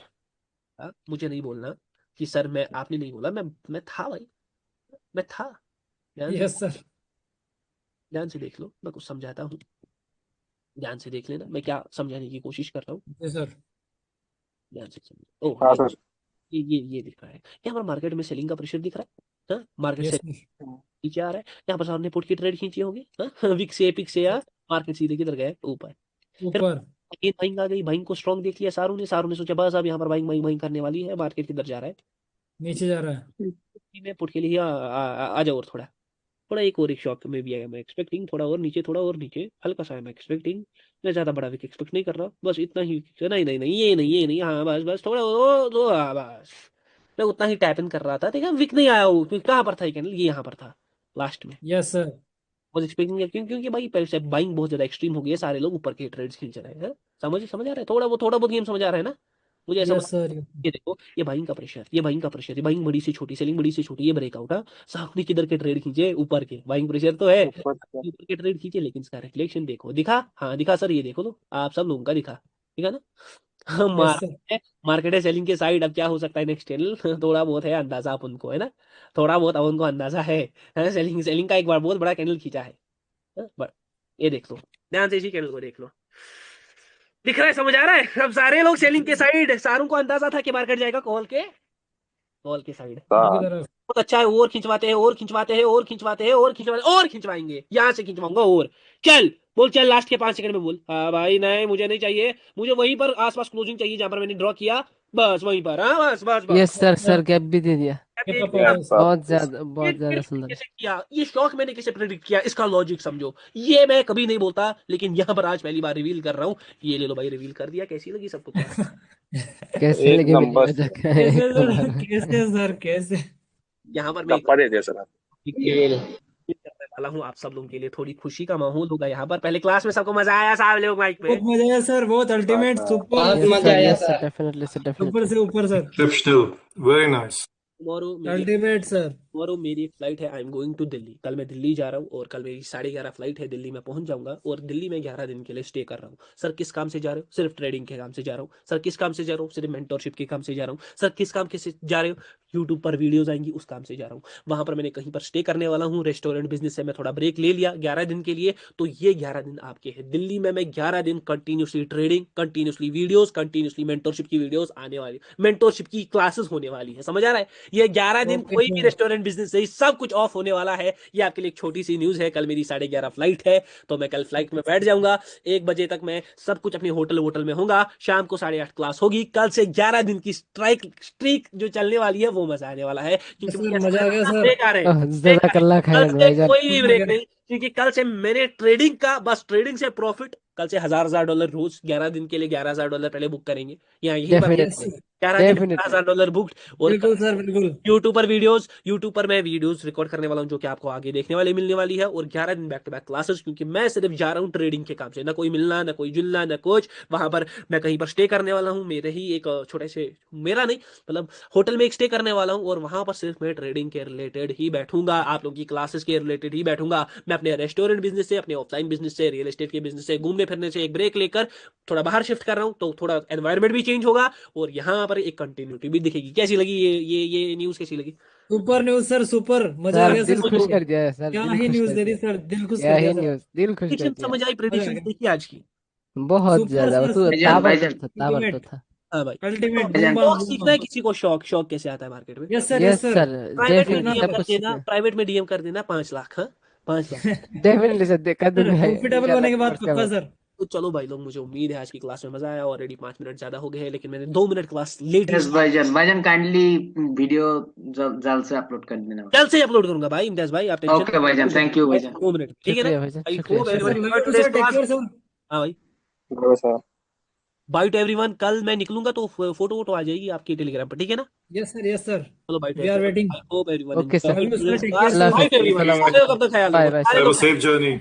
मुझे नहीं बोलना कि सर मैं, आपने नहीं बोला, मैं था भाई, मैं था। Yes sir. ध्यान से देख लो, मैं कुछ समझाता हूँ, ध्यान से देख लेना मैं क्या समझाने की कोशिश कर रहा हूँ। जी सर। ध्यान से समझो। ओह हाँ सर। ये दिख रहा है यहाँ पर, मार्केट में सेलिंग का प्रेशर दिख रहा है। हाँ, मार्केट यस से सर। नीचे आ रहा है। यहाँ पर सामने पुट की ट्रेड खींची होगी। हाँ, विक से पिक से या मार्केट सीधे किधर गया? ऊपर। फिर ऊपर। अगेन बाइंग आ गई, बाइंग को स्ट्रॉन्ग देख लिया सारू ने सोचा बस अब यहाँ पर बाइंग बाइंग बाइंग करने वाली है, मार्केट किधर जा रहा है? नीचे जा रहा है। मैं पुट के लिए आ जाओ, और थोड़ा थोड़ा एक और एक शॉक में भी आया मैं एक्सपेक्टिंग, थोड़ा और नीचे, थोड़ा और नीचे, हल्का सा मैं एक्सपेक्टिंग। मैं ज्यादा बड़ा विक एक्सपेक्ट नहीं कर रहा, बस इतना ही। नहीं नहीं नहीं, ये नहीं, हाँ बस बस थोड़ा हाँ बस। मैं उतना ही टैप इन कर रहा था, देखा विक नहीं आया, वो कहाँ पर था ये कैंडल? ये यहाँ पर था लास्ट में। Yes sir. was expecting it, क्योंकि भाई पैसे बाइंग बहुत ज्यादा एक्सट्रीम हो गई है, सारे लोग ऊपर के ट्रेड्स खींच रहे हैं। समझ आ रहा है? थोड़ा बहुत गेम समझ आ रहा है ना? मुझे ऐसा यस सर। ये देखो, ये बाइंग का प्रेशर, ये बाइंग बड़ी से छोटी, सेलिंग बड़ी से छोटी, ये ब्रेकआउट है। सामने किधर के ट्रेड खींचे? ऊपर के। बाइंग प्रेशर तो है, ऊपर से। ऊपर के ट्रेड खींचे, लेकिन इसका रिफ्लेक्शन देखो, दिखा? हाँ दिखा सर, ये देखो तो आप सब लोगों का दिखा ना? Yes sir. मार्केट है सेलिंग के साइड, अब क्या हो सकता है नेक्स्ट चैनल? थोड़ा बहुत है अंदाजा अपन को, है ना? थोड़ा बहुत अपन को अंदाजा है। सेलिंग सेलिंग का एक बार बहुत बड़ा कैंडल खींचा है। बट ये देख लो, ध्यान से इसी कैंडल को देख लो, दिख रहा है? समझ आ रहा है? अब सारे लोग सेलिंग के साइड, सारों को अंदाजा था कि मार्केट जाएगा कॉल के साइड। की हाँ तरफ। बहुत अच्छा है, और खिंचवाते हैं, और खिंचवाते हैं, और खिंचवाते हैं, और खिंचवाते, और खिंचवाएंगे, यहां से खिंचवाऊंगा और चल बोल, चल लास्ट के 5 सेकंड में बोल। हाँ भाई नहीं, मुझे नहीं चाहिए, मुझे वहीं पर आसपास क्लोजिंग चाहिए जहां पर मैंने ड्रॉ किया, बस वहीं पर। हाँ बस बस बस। यस सर, सर गैप भी दे दिया। ये ये पापा। बहुत ज्यादा सुंदर। कैसे किया? ये शौक मैंने कैसे प्रेडिक्ट किया? इसका लॉजिक समझो। ये मैं कभी नहीं बोलता, लेकिन यहाँ पर आज पहली बार रिवील कर रहा हूँ। ये ले लो भाई, रिवील कर दिया। कैसी लगी सबको क्लास? कैसे एक लगे मेरी नंबर मजाक? कैसे सर? कैसे सर? कैसे? यहाँ पर मैं धप्पा दे दिया सर आप। करने वाला हूँ आप सब लोगों के लिए, थोड़ी खुशी का माहौल होगा यहाँ पर। पहले क्लास में सबको मजा आया साहब लोग माइक पे? बहुत मजा आया सर, बहुत ultimate, super. Yes sir, yes sir, definitely sir, ऊपर डेफिनेटली। से ऊपर sir. Keep still. Very nice. Tomorrow मेरी अल्टीमेट सर। टुमारो मेरी एक फ्लाइट है, I am going to Delhi. कल मैं दिल्ली जा रहा हूँ और कल मेरी 11:30 फ्लाइट है, दिल्ली में पहुंच जाऊंगा। और दिल्ली में 11 दिन के लिए स्टे कर रहा हूँ। सर किस काम से जा रहे हो? सिर्फ ट्रेडिंग के काम से जा रहा हूँ। सर किस काम से जा रहा हूँ? सिर्फ मेंटरशिप के काम से जा रहा हूँ। सर किस काम के से जा रहे हो? यूट्यूब पर वीडियोज आएंगी, उस काम से जा रहा हूँ। वहां पर मैंने कहीं पर स्टे करने वाला हूँ। रेस्टोरेंट बिजनेस से मैं थोड़ा ब्रेक ले लिया 11 दिन के लिए, तो ये 11 दिन आपके हैं। दिल्ली में मैं 11 दिन continuously trading, continuously videos, continuously mentorship की वीडियोस आने वाली, मेंटरशिप की क्लासेस होने वाली है। समझ आ रहा है? ये 11 दिन ओके कोई भी सर। रेस्टोरेंट बिजनेस नहीं, सब कुछ ऑफ होने वाला है। ये आपके लिए एक छोटी सी न्यूज है। कल मेरी 11:30 फ्लाइट है, तो मैं कल फ्लाइट में बैठ जाऊंगा। 1 बजे तक मैं सब कुछ अपने होटल में होऊंगा। शाम को 8:30 क्लास होगी। कल से 11 दिन की स्ट्रीक जो चलने वाली है, वो मजा आने वाला है, क्योंकि सर मुझे मजा आ गया सर। ब्रेक आ रहे हैं, ब्रेक आ जजाक रहे हैं। अल्लाह कल खैरन से भाईजान। कोई भी खूब ब्रेक मजा। नहीं, क्योंकि कल से मैंने ट्रेडिंग का, बस ट्रेडिंग से प्रॉफिट। कल से $1000 रोज, 11 दिन के लिए $11,000 पहले बुक करेंगे। यहाँ यहीं पर यस डेफिनेटली, 11 दिन डेफिनेटली। $1000 बुक्ड। और बिल्कुल सर, बिल्कुल। यूट्यूब पर मैं वीडियोस रिकॉर्ड करने वाला हूं, जो कि आपको आगे देखने वाले मिलने वाली है। और 11 दिन बैक टू बैक क्लासेस, क्योंकि मैं सिर्फ जा रहा हूं ट्रेडिंग के काम से, ना कोई मिलना, ना कोई जुलना, ना कुछ। वहां पर मैं कहीं पर स्टे करने वाला हूं, मेरे ही एक छोटे से, मेरा नहीं मतलब होटल में एक स्टे करने वाला हूं। और वहां पर सिर्फ मैं ट्रेडिंग के रिलेटेड ही बैठूंगा, आप लोगों की क्लासेस के रिलेटेड ही बैठूंगा। मैं अपने रेस्टोरेंट बिजनेस से, अपने ऑफलाइन बिजनेस से, रियल एस्टेट के बिजनेस से, घूमने फिरने से एक ब्रेक लेकर थोड़ा बाहर शिफ्ट कर रहा हूं, तो थोड़ा एनवायरमेंट भी चेंज होगा और यहाँ पर एक कंटिन्यूटी भी दिखेगी। कैसी लगी ये न्यूज? कैसी लगी? सुपर न्यूज सर, सुपर मजा आ सर गया दिल सर। खुश कर दिया है सर, क्या दिल ही खुश न्यूज कर दे दी दिया। सर, दिल खुश क्या कर दिया ही सर। न्यूज, दिल खुश कर प्रेडिक्शन दिया। समझ आई? प्रेडिक्शन देखी आज की? बहुत सुपर ज्यादा, वो सर, तो सुपर। ताबड़तोड़ था, ताबड़तोड़ अल्टीमेट, था। हाँ भाई, अल्टीमेट, तो बूम शौक बम सीखना है बम। किसी को? शौक कैसे आता है मार्केट में? Yes sir, yes yes sir. Sir, private में डेफिनेटली डीएम सब कर कुछ देना, सीखना है। प्राइवेट में डीएम कर देना 5 लाख। हाँ 5 लाख। डेफिनेटली सर, कर सर दूंगा कंफर्टेबल इंशाल्लाह होने के की बाद वर्ष के पक्का बाद। सर। तो चलो भाई लोग, मुझे उम्मीद है आज की क्लास में मजा आया। ऑलरेडी 5 मिनट ज्यादा हो गए हैं, लेकिन मैंने 2 मिनट क्लास लेट ही यस भाईजान, भाईजान काइंडली वीडियो जल्द से अपलोड कर देना। जल्द से अपलोड करूंगा भाई। इम्तियाज भाई आप टेंशन ओके भाईजान, थैंक यू भाईजान। 2 मिनट, ठीक है ना? शुक्रिया भाईजान, आई शुक्रिया, होप यस शुक्रिया। Sir, everyone love you sir, take care sir. हाँ भाई, सर बाय टू एवरीवन। कल मैं निकलूंगा तो फोटो वोटो आ जाएगी आपकी टेलीग्राम पर, ठीक है ना? Yes sir, yes sir. चलो bye to we are everyone. Waiting. I hope everyone okay sir, love you sir, take care Allah sir. Bye टू हाफिज, एवरीवन। अस्सलाम सारे लोग वालेकुम। अपना ख्याल बाय रखो, बाय सारे सर। Have a लोग safe journey.